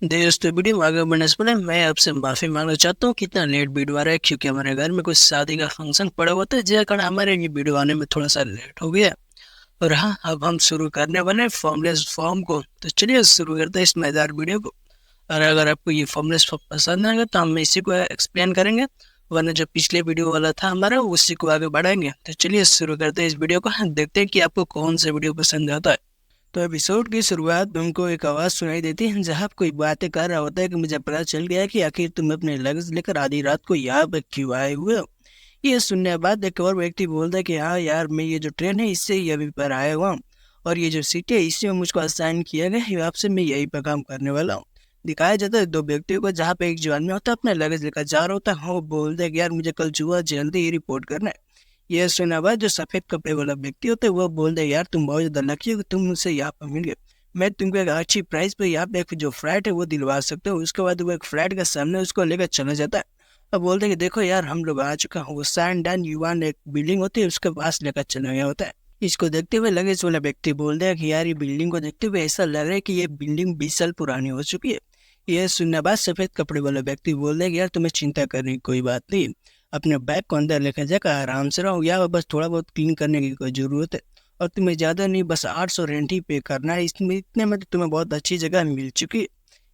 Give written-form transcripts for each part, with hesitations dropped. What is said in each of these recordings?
दोस्तों वीडियो में आगे बढ़ने से पहले मैं आपसे माफ़ी मांगना चाहता हूँ कि इतना लेट वीडियो आ रहा है, क्योंकि हमारे घर में कुछ शादी का फंक्शन पड़ा हुआ था, जिस कारण हमारे ये वीडियो आने में थोड़ा सा लेट हो गया। और हाँ, अब हम शुरू करने वाले हैं फॉर्मलेस फॉर्म को। तो चलिए शुरू करते हैं इस मजेदार वीडियो को। और अगर आपको ये फॉर्मलेस फॉर्म पसंद आएगा तो हम इसी को एक्सप्लेन करेंगे, वरना जो पिछले वीडियो वाला था हमारा उसी को आगे बढ़ाएंगे। तो चलिए शुरू करते हैं इस वीडियो को। देखते हैं कि आपको कौन सा वीडियो पसंद आता है। तो एपिसोड की शुरुआत में उनको एक आवाज़ सुनाई देती है, जहाँ कोई बातें कर रहा होता है कि मुझे पता चल गया कि आखिर तुम अपने लगेज लेकर आधी रात को यहाँ पर क्यों आए हुए हो। ये सुनने के बाद एक और व्यक्ति बोलता है कि हाँ यार, मैं ये जो ट्रेन है इससे ही अभी पर आया हुआ हूँ, और ये जो सीट है इससे मुझको असाइन किया गया है, आपसे मैं यही पर काम करने वाला हूँ। दिखाया जाता है दो व्यक्तियों को, जहाँ पे एक जवान में होता है अपना लगेज लेकर जा रहा होता है। वो बोलता है कि यार मुझे कल सुबह जल्दी ही रिपोर्ट करना है। ये सुना बाद जो सफेद कपड़े वाला व्यक्ति होता है वो बोलता है यार तुम बहुत ज्यादा लकी हो कि तुम मुझसे यहाँ पर मिल गए। मैं तुमको एक अच्छी प्राइस पे यहाँ पे एक जो फ्लैट है वो दिलवा सकता हूँ। उसके बाद वो एक फ्लैट के सामने उसको लेकर चला जाता है। अब बोलते हैं कि देखो यार, हम लोग आ चुका हूँ। वो सैंड युवान एक बिल्डिंग होती है उसके पास लेकर चला गया होता है। इसको देखते हुए लगेज वाला व्यक्ति बोलता है कि यार ये बिल्डिंग को देखते हुए ऐसा लग रहा है कि ये बिल्डिंग 20 साल पुरानी हो चुकी है। यह सुनने बाद सफेद कपड़े वाला व्यक्ति बोलता है कि यार तुम्हें चिंता करने की कोई बात नहीं, अपने बैग को अंदर लेकर जाकर आराम से रहो, या बस थोड़ा बहुत क्लीन करने की कोई ज़रूरत है। और तुम्हें ज़्यादा नहीं, बस 800 रेंट ही पे करना है। इसमें इतने में तो तुम्हें बहुत अच्छी जगह मिल चुकी है।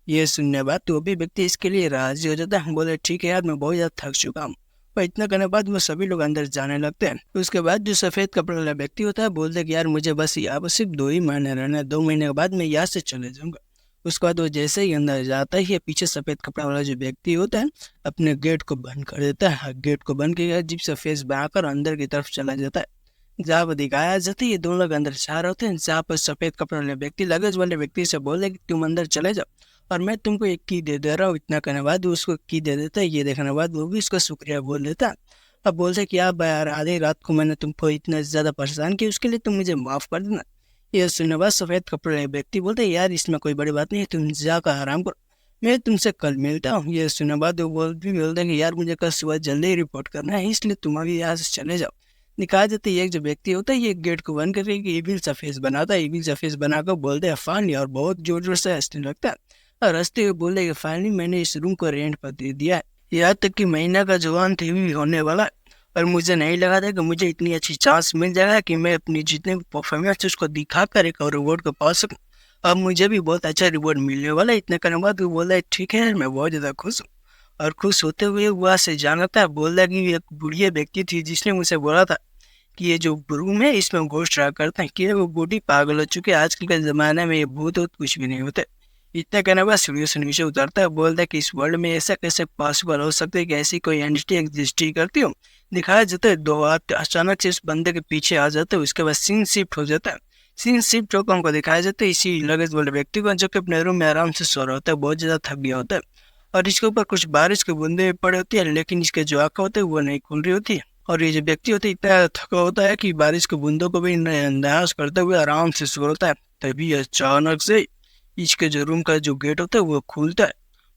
ये सुनने बाद तो भी व्यक्ति इसके लिए राजी हो जाता है। बोले ठीक है यार, मैं बहुत ज़्यादा थक चुका हूँ। पर इतना करने बाद वो सभी लोग अंदर जाने लगते हैं। उसके बाद जो सफ़ेद कपड़े वाला व्यक्ति होता है बोलते हैं कि यार मुझे बस यहाँ पर सिर्फ 2 ही महीने रहना है, 2 महीने के बाद मैं यहाँ से चले जाऊँगा। उसके बाद वो जैसे ही अंदर जाता है, पीछे सफ़ेद कपड़ा वाला जो व्यक्ति होता है अपने गेट को बंद कर देता है। गेट को बंद किया, अजीब सा फेस बनाकर अंदर की तरफ चला जाता है। जहाँ पर दिखाया जाता है ये दोनों लोग अंदर जा रहे होते हैं, जहाँ पर सफ़ेद कपड़े वाले व्यक्ति लगेज वाले व्यक्ति से बोले कि तुम अंदर चले जाओ और मैं तुमको एक की दे दे रहा हूँ। इतना करने बाद वो उसको की दे देता है। ये देखने के बाद वो भी उसका शुक्रिया बोल देता है। अब बोलते हैं कि यार यार, आधी रात को मैंने तुमको इतना ज़्यादा परेशान किया, उसके लिए तुम मुझे माफ़ कर देना। ये सुनने बाद सफ़ेद कपड़े वाले व्यक्ति बोलते हैं यार इसमें कोई बड़ी बात नहीं है, तुम जाकर आराम करो, मैं तुमसे कल मिलता हूँ। ये सुनने बाद वो बोलते हैं कि यार मुझे कल सुबह जल्दी ही रिपोर्ट करना है, इसलिए तुम अभी यहाँ से चले जाओ। निकाल देते ही एक जो व्यक्ति होता है ये गेट को बंद करके इविल सा फेस बनाता है। इविल सा फेस बनाकर बोलते हैं फाइनली, और बहुत जोर जोर से हंसने लगता है। और हंसते हुए बोलते कि फाइनली मैंने इस रूम को रेंट पर दे दिया है, यहाँ तक कि महीना का जवान थे भी होने वाला है। और मुझे नहीं लगा था कि मुझे इतनी अच्छी चांस मिल जाएगा कि मैं अपनी जितने भी परफॉर्मेंस है उसको दिखाकर एक और रिवॉर्ड को पा सकूँ। अब मुझे भी बहुत अच्छा रिवॉर्ड मिलने वाला है। इतने करने बाद वो बोला है ठीक है, मैं बहुत ज़्यादा खुश हूँ। और खुश होते हुए वहाँ से जाना था। बोला कि एक बुढ़िया व्यक्ति थी जिसने मुझे बोला था कि ये जो रूम है इसमें घोस्ट रहा करते हैं, कि वो बूढ़ी पागल हो चुकी है, आजकल के ज़माने में ये भूत वूत कुछ भी नहीं होते। इतना कहने बाद सीढ़ियों से नीचे उतरता है। बोलता है कि इस वर्ल्ड में ऐसा कैसे पॉसिबल हो सकता है कि ऐसी कोई एंटिटी एग्जिस्ट ही करती हो। दिखाया जाता है दो हाथ अचानक से इस बंदे के पीछे आ जाते हैं। उसके बाद सीन शिफ्ट हो जाता है। सीन शिफ्ट होकर हमको दिखाया जाता है इसी लगेज वाले व्यक्ति को, जो कि अपने रूम में आराम से सो रहा होता है, बहुत ज़्यादा थक गया होता है। और इसके ऊपर कुछ बारिश के बूंदे पड़े होती है, लेकिन इसके जो आंखें होते हैं वो नहीं खुल रही होती है। और ये जो व्यक्ति होता है इतना थका होता है कि बारिश के बूंदों को भी नजरअंदाज करते हुए आराम से सो रहा है। तभी अचानक से इसके जो रूम का जो गेट होता है वो खुलता है।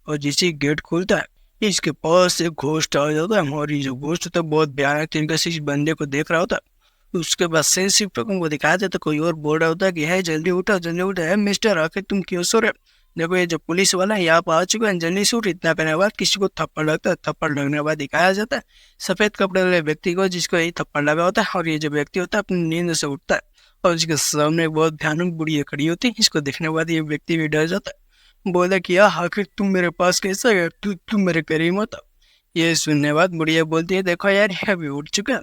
और जैसे ही गेट खुलता है इसके पास एक घोस्ट आ जाता है। और ये जो घोस्ट होता है बहुत भयानक तरीके से इस बंदे को देख रहा होता है। उसके बाद सेंसिटिव को दिखाया जाता है, कोई और बोल रहा होता है कि है जल्दी उठो जल्दी उठो, है मिस्टर आखिर तुम क्यों सो रहे हो। देखो ये जो पुलिस वाला है यहाँ पर आ चुका है, जल्दी से उठ। इतना करने के बाद किसी को थप्पड़ लगता है। थप्पड़ लगने के बाद दिखाया जाता है सफ़ेद कपड़े वाले व्यक्ति को, जिसको यही थप्पड़ लगा होता है। और ये जो व्यक्ति होता है अपनी नींद से उठता है और उसके सामने एक बहुत भयानक बुढ़िया खड़ी होती है। इसको देखने के बाद ये व्यक्ति भी डर जाता है। बोला कि यार आखिर तुम मेरे पास कैसे गए, तुम मेरे करीब मत आओ। ये सुनने के बाद बुढ़िया बोलती है देखो यार ये अभी उठ चुका है।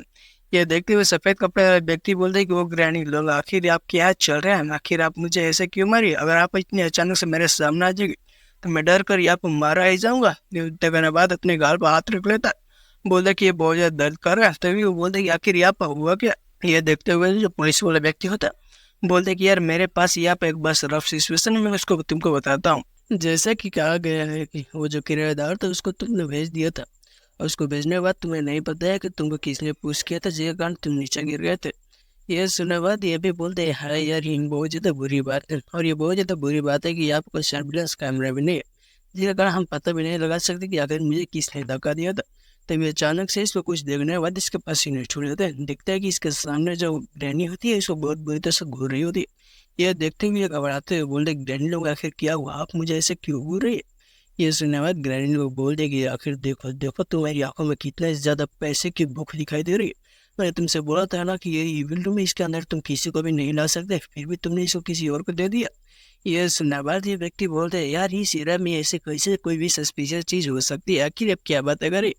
ये देखते हुए सफ़ेद कपड़े वाले व्यक्ति बोलते हैं कि वो ग्रैनी लोग आखिर आप क्या चल रहे हैं, आखिर आप मुझे ऐसे क्यों मारी, अगर आप इतनी अचानक से मेरे सामने आ जाएगी तो मैं डर कर यहाँ पर मारा ही जाऊँगा। करने बाद अपने गाल पर हाथ रख लेता है। बोलता कि ये बहुत ज़्यादा दर्द कर रहा है। तभी वो बोलते कि आखिर यहाँ पर हुआ क्या। ये देखते हुए जो पुलिस वाला व्यक्ति होता है बोलते कि यार मेरे पास यहाँ पे एक बस रफ सिचुएशन है, मैं उसको तुमको बताता हूँ। जैसा कि कहा गया है कि वो जो किराएदार था उसको तुमने भेज दिया था, और उसको भेजने के बाद तुम्हें नहीं पता है कि तुमको किसने पूछ किया था, जिसके कारण तुम नीचे गिर गए थे। ये सुनने के बाद ये भी बोलते हैं हाँ यार ये बहुत ज़्यादा बुरी बात है, और ये बहुत ज़्यादा बुरी बात है कि यहाँ पर कोई सर्विलेंस कैमरा भी नहीं है, जिसके कारण हम पता भी नहीं लगा सकते कि आखिर मुझे किसने धक्का दिया था। तभी अचानक से इसको कुछ देखने के बाद इसके पसीने छूट जाते हैं। दिखता है कि इसके सामने जो ग्रैनी होती है इसको बहुत बुरी तरह से घूर रही होती है। यह देखते हुए घबराते हुए बोलते, ग्रैनी लोग आखिर क्या हुआ, आप मुझे ऐसे क्यों घूर रही है? ये सुनने के बाद ग्रैनी लोग बोलते कि आखिर देखो देखो तुम्हारी आंखों में कितना ज्यादा पैसे की भूख दिखाई दे रही है। मैंने तुमसे बोला था ना कि ये इविल रूम है, इसके अंदर तुम किसी को भी नहीं ला सकते, फिर भी तुमने इसको किसी और को दे दिया। ये सुनने के बाद ये व्यक्ति बोलते हैं, यार इस एरिया में ऐसे कैसे कोई भी सस्पिशियस चीज हो सकती है, आखिर अब क्या बात है करे?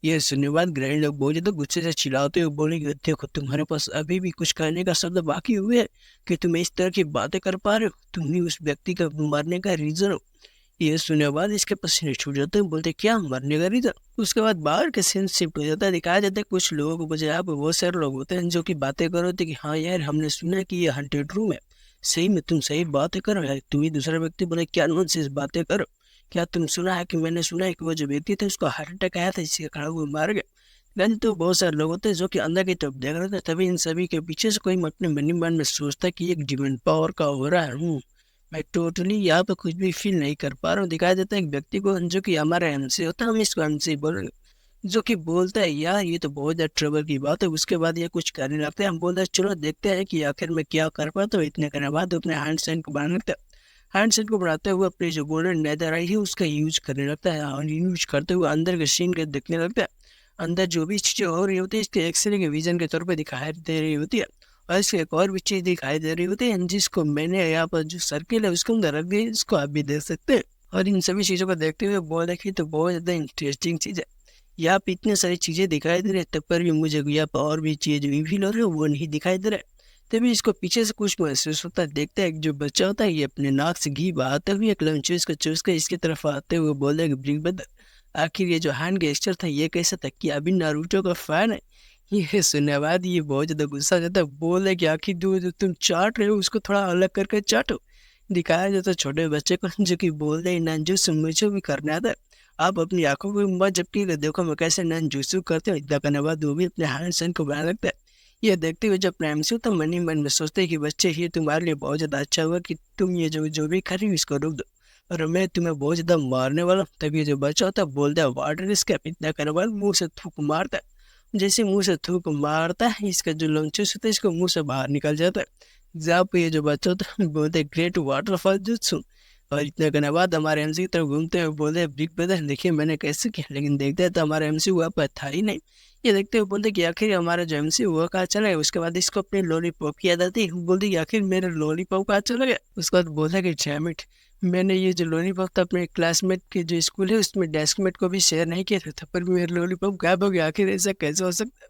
ये सुनने के बाद ग्रैनी लोग बोले तो गुस्से से चिल्लाते हुए बोलेंगे, देखो तुम्हारे पास अभी भी कुछ कहने का शब्द बाकी हुए है कि तुम इस तरह की बातें कर पा रहे हो, तुम ही उस व्यक्ति का मरने का रीजन हो। ये सुनने के बाद इसके पसीने छूट जाते हैं, बोलते क्या मरने का रीजन? उसके बाद बाहर के सीन शिफ्ट हो जाता है। दिखाया जाता है कुछ लोगों को बजाय यहाँ पे बहुत सारे लोग होते हैं जो कि बातें कर रहे थे कि हाँ यार हमने सुना है कि ये हंटेड रूम है। सही में तुम सही बातें करो यार। तुम ही दूसरा व्यक्ति बोले क्या नॉनसेंस बातें करो, क्या तुम सुना है कि मैंने सुना है कि वो जो व्यक्ति था उसको हार्ट अटैक आया था, इससे खड़ा हुआ मार गया। लेकिन तो बहुत सारे लोग होते हैं जो कि अंदर की तरफ देख रहे थे। तभी इन सभी के पीछे से कोई अपने मन ही मन में सोचता है कि एक डिमेंड पावर का हो रहा है। मैं टोटली यहाँ पे कुछ भी फील नहीं कर पा रहा हूँ। दिखाया जाता है एक व्यक्ति को जो कि हमारा एमसी होता है, हम इसको एमसी बोलेंगे, जो कि बोलता है यार ये तो बहुत ज्यादा ट्रबल की बात है। उसके बाद ये कुछ करने लगता है। हम बोलते हैं चलो देखते हैं कि आखिर में क्या कर पाता हूँ। इतने करने बाद अपने हैंड साइन को बनाने लगता है। हैंड साइन को बनाते हुए अपनी जो गोल्डन नेदर आई है उसका यूज करने लगता है और यूज करते हुए अंदर के सीन के देखने लगता है। अंदर जो भी चीजें हो रही होती है इसके एक्सरे के विजन के तौर पर दिखाई दे रही होती है। और इसकी एक और भी चीज दिखाई दे रही होती है जिसको मैंने यहाँ पर जो सर्किल है उसके अंदर रख दी, इसको आप भी देख सकते हैं। और इन सभी चीजों को देखते हुए बोल रखी तो बहुत ज्यादा इंटरेस्टिंग चीज है। यहाँ पे इतने सारी चीजें दिखाई दे रही है तब पर भी मुझे यहाँ पर और भी चीजें रिवील हो रही है वो नहीं दिखाई दे रहा है। तभी इसको पीछे से कुछ महसूस होता है। देखता है जो बच्चा होता है ये अपने नाक से घी बहाते हुए एक लंच इसको चूस कर इसकी तरफ आते हुए बोले ब्रिंग ब्रदर, आखिर ये जो हैंड गेस्टर था ये कैसा था, कि अभी नारुतो का फैन है? ये सुनने के बाद ये बहुत ज्यादा गुस्सा हो जाता है। बोले कि आखिर जो तुम चाट रहे हो उसको थोड़ा अलग करके चाटो। दिखाया जाता है छोटे बच्चे को जो कि बोल रहे नंजूसु मुझे भी करना आता है, आप अपनी आंखों को मत झपकी के देखो मैं कैसे नंजूसु करते हो। इतना करने बाद वो भी अपने हैंड सैन को बना लगता है। ये देखते हुए जब प्रेम से तो मन ही मन में सोचते हैं कि बच्चे ये तुम्हारे लिए बहुत ज्यादा अच्छा हुआ कि तुम ये जो जो भी कर रही हो इसको रोक दो और मैं तुम्हें बहुत ज्यादा मारने वाला हूँ। तभी जो बच्चा होता है बोलता है वाटर स्कैप। इतना करने बाद मुंह से थूक मारता है। जैसे मुंह से थूक मारता है इसका जो लॉन्चेस होता है इसको मुंह से बाहर निकल जाता है। जहाँ पे ये जो बच्चा होता है बोलते ग्रेट वाटरफॉल जुत्सु। और इतने करने बाद हमारे एमसी की तरफ घूमते हुए बोलते बिग ब्रदर देखिए मैंने कैसे किया, लेकिन देखते हैं तो हमारा एमसी हुआ पर था ही नहीं। ये देखते हुए बोलते कि आखिर हमारा जो एमसी हुआ कहाँ चला गया। उसके बाद इसको अपने लॉलीपॉप की याद आती है। बोलती कि आखिर मेरा लॉलीपॉप कहाँ चला गया। उसके बाद बोला कि डैम, मैंने ये जो लॉलीपॉप था अपने क्लासमेट के जो स्कूल है उसमें डेस्कमेट को भी शेयर नहीं किया था, पर भी मेरा लॉलीपॉप गायब हो गया। आखिर ऐसा कैसे हो सकता है?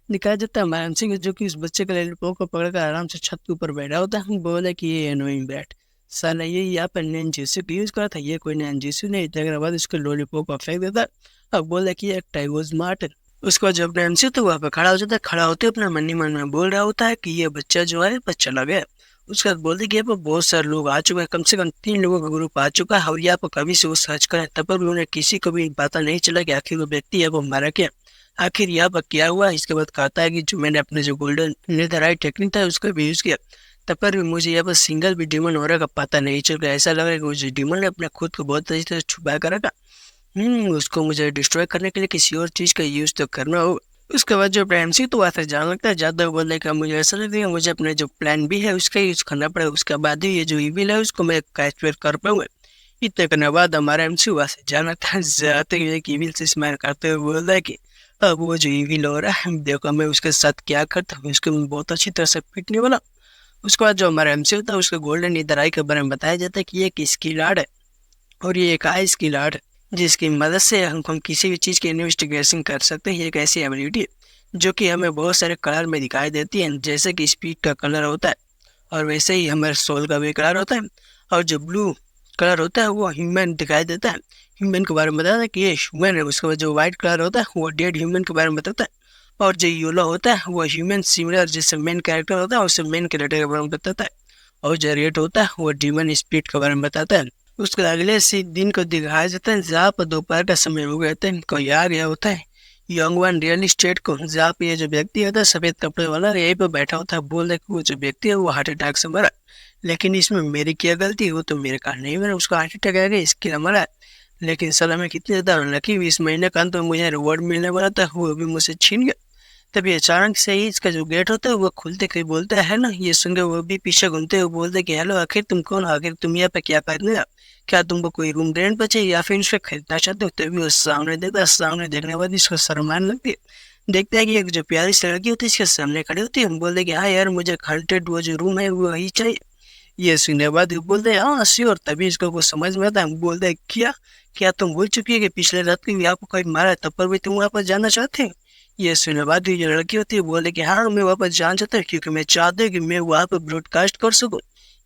दिखाया जाता है हमारा एमसी जो कि उस बच्चे का लॉलीपॉप को पकड़ कर आराम से छत के ऊपर बैठा होता है। बोला कि ये एनोइंग बैट साला ये यहाँ पर नैनजूसु का यूज करा था, ये कोई नैनजूसु नहीं। इतने बाद उसको लॉलीपॉप को फेंक देता अब बोला कि एक टाइगोज मार्टिन। उसके बाद जब एमसी तो वहाँ पे खड़ा हो जाता है। खड़ा होते अपना मन ही मन में बोल रहा होता है कि ये बच्चा जो है बस चला गया। उसके बाद बोलते कि यहाँ पर बहुत सारे लोग आ चुके हैं, कम से कम 3 लोगों का ग्रुप आ चुका है और यहाँ पर कभी से वो सर्च करें तब पर उन्हें किसी को भी पता नहीं चला कि आखिर वो व्यक्ति है वो मारा क्या, आखिर यहाँ पर क्या हुआ। इसके बाद कहता है कि जो मैंने अपने जो गोल्डन नेदरराइट टेक्निक था उसका भी यूज किया तब पर भी मुझे यहाँ पर सिंगल भी डिमन हो रहा का पता नहीं चल रहा। ऐसा लग रहा है कि जो डिमन ने अपने खुद को बहुत अच्छी तरह छुपा कर रखा। उसको मुझे डिस्ट्रॉय करने के लिए किसी और चीज का यूज तो करना होगा। उसके बाद जो एमसी तो वहाँ से जान लगता है। ज्यादा बोलने का मुझे ऐसा लगता है मुझे अपने जो प्लान भी है उसका यूज करना पड़ेगा, उसके बाद ही ये जो इविल है उसको मैं कैप्चर कर पाऊंगा। इतने करने बाद हमारा एमसी वहाँ से जान लगता है। जाते ही एक इविल से स्माइल करते हुए बोल रहा है कि अब वो जो इविल हो रहा है देखो मैं उसके साथ क्या करता हूँ, उसको बहुत अच्छी तरह से पीटने वाला। उसके बाद जो हमारा एमसी होता है उसको गोल्डन ईदर आई के बारे में बताया जाता है कि ये एक स्किल आर्ट है और ये एक आई स्किल आर्ट है जिसकी मदद से हम किसी भी चीज़ की इन्वेस्टिगेशन कर सकते हैं। ये एक ऐसी एबिलिटी है जो कि हमें बहुत सारे कलर में दिखाई देती है, जैसे कि स्पीड का कलर होता है और वैसे ही हमारे सोल का भी कलर होता है। और जो ब्लू कलर होता है वो ह्यूमन दिखाई देता है, ह्यूमन के बारे में बताता है कि ये ह्यूमन है। उसके बाद जो व्हाइट कलर होता है वो डेड ह्यूमन के बारे में बताता है और जो येलो होता है वो ह्यूमन सिमिलर जिससे मेन कैरेक्टर होता है उससे मेन कैरेक्टर के बारे में बताता है। और जो रेड होता है वो डीमन स्पीड के बारे में बताता है। उसके अगले से दिन को दिखाया जाता है जहाँ पर दोपहर का समय हो गया था। इनको यार यह होता है यंग वन रियल इस्टेट को, जहाँ पे ये जो व्यक्ति होता है सफेद कपड़े वाला यहीं पर बैठा होता है। बोल रहे कि वो जो व्यक्ति है वो हार्ट अटैक से मरा, लेकिन इसमें मेरी क्या गलती है, वो तो मेरे कारण नहीं मरा, उसको हार्ट अटैक आ गया इसके लिए मरा। लेकिन साला मैं कितनी ज़्यादा अनलकी हूँ, इस महीने का अंत में मुझे रिवॉर्ड मिलने वाला था, वो भी मुझसे छीन गया। तभी अचानक से ही इसका जो गेट होता है वो खुलते के बोलता है ना, ये सुन के वो भी पीछे घूमते हुए बोलते कि हेलो, आखिर तुम कौन, आखिर तुम यहाँ पे क्या करने आए? क्या तुमको कोई रूम रेंट पे चाहिए या फिर इसको खरीदना चाहते हो? तभी वो सामने देखता है, सामने देखने के बाद इसको शर्म आने लगती है। देखता है कि एक जो प्यारी सी लड़की होती है इसके सामने खड़ी होती है, बोलते कि हाँ यार, मुझे हॉन्टेड वो जो रूम है वो वही चाहिए। ये सुनने के बाद वो बोलते हैं हाँ श्योर। तभी इसको कुछ समझ में आता है, बोलते है क्या, क्या तुम भूल चुकी है कि पिछले रात को भी आपको कोई मारा, तब पर भी तुम वापस जाना चाहते हो? ये सुनने के बाद जो लड़की होती है बोले कि हाँ मैं वापस जाना चाहता हूँ, क्योंकि मैं चाहता हूँ कि मैं वहाँ पर ब्रॉडकास्ट कर सकूँ।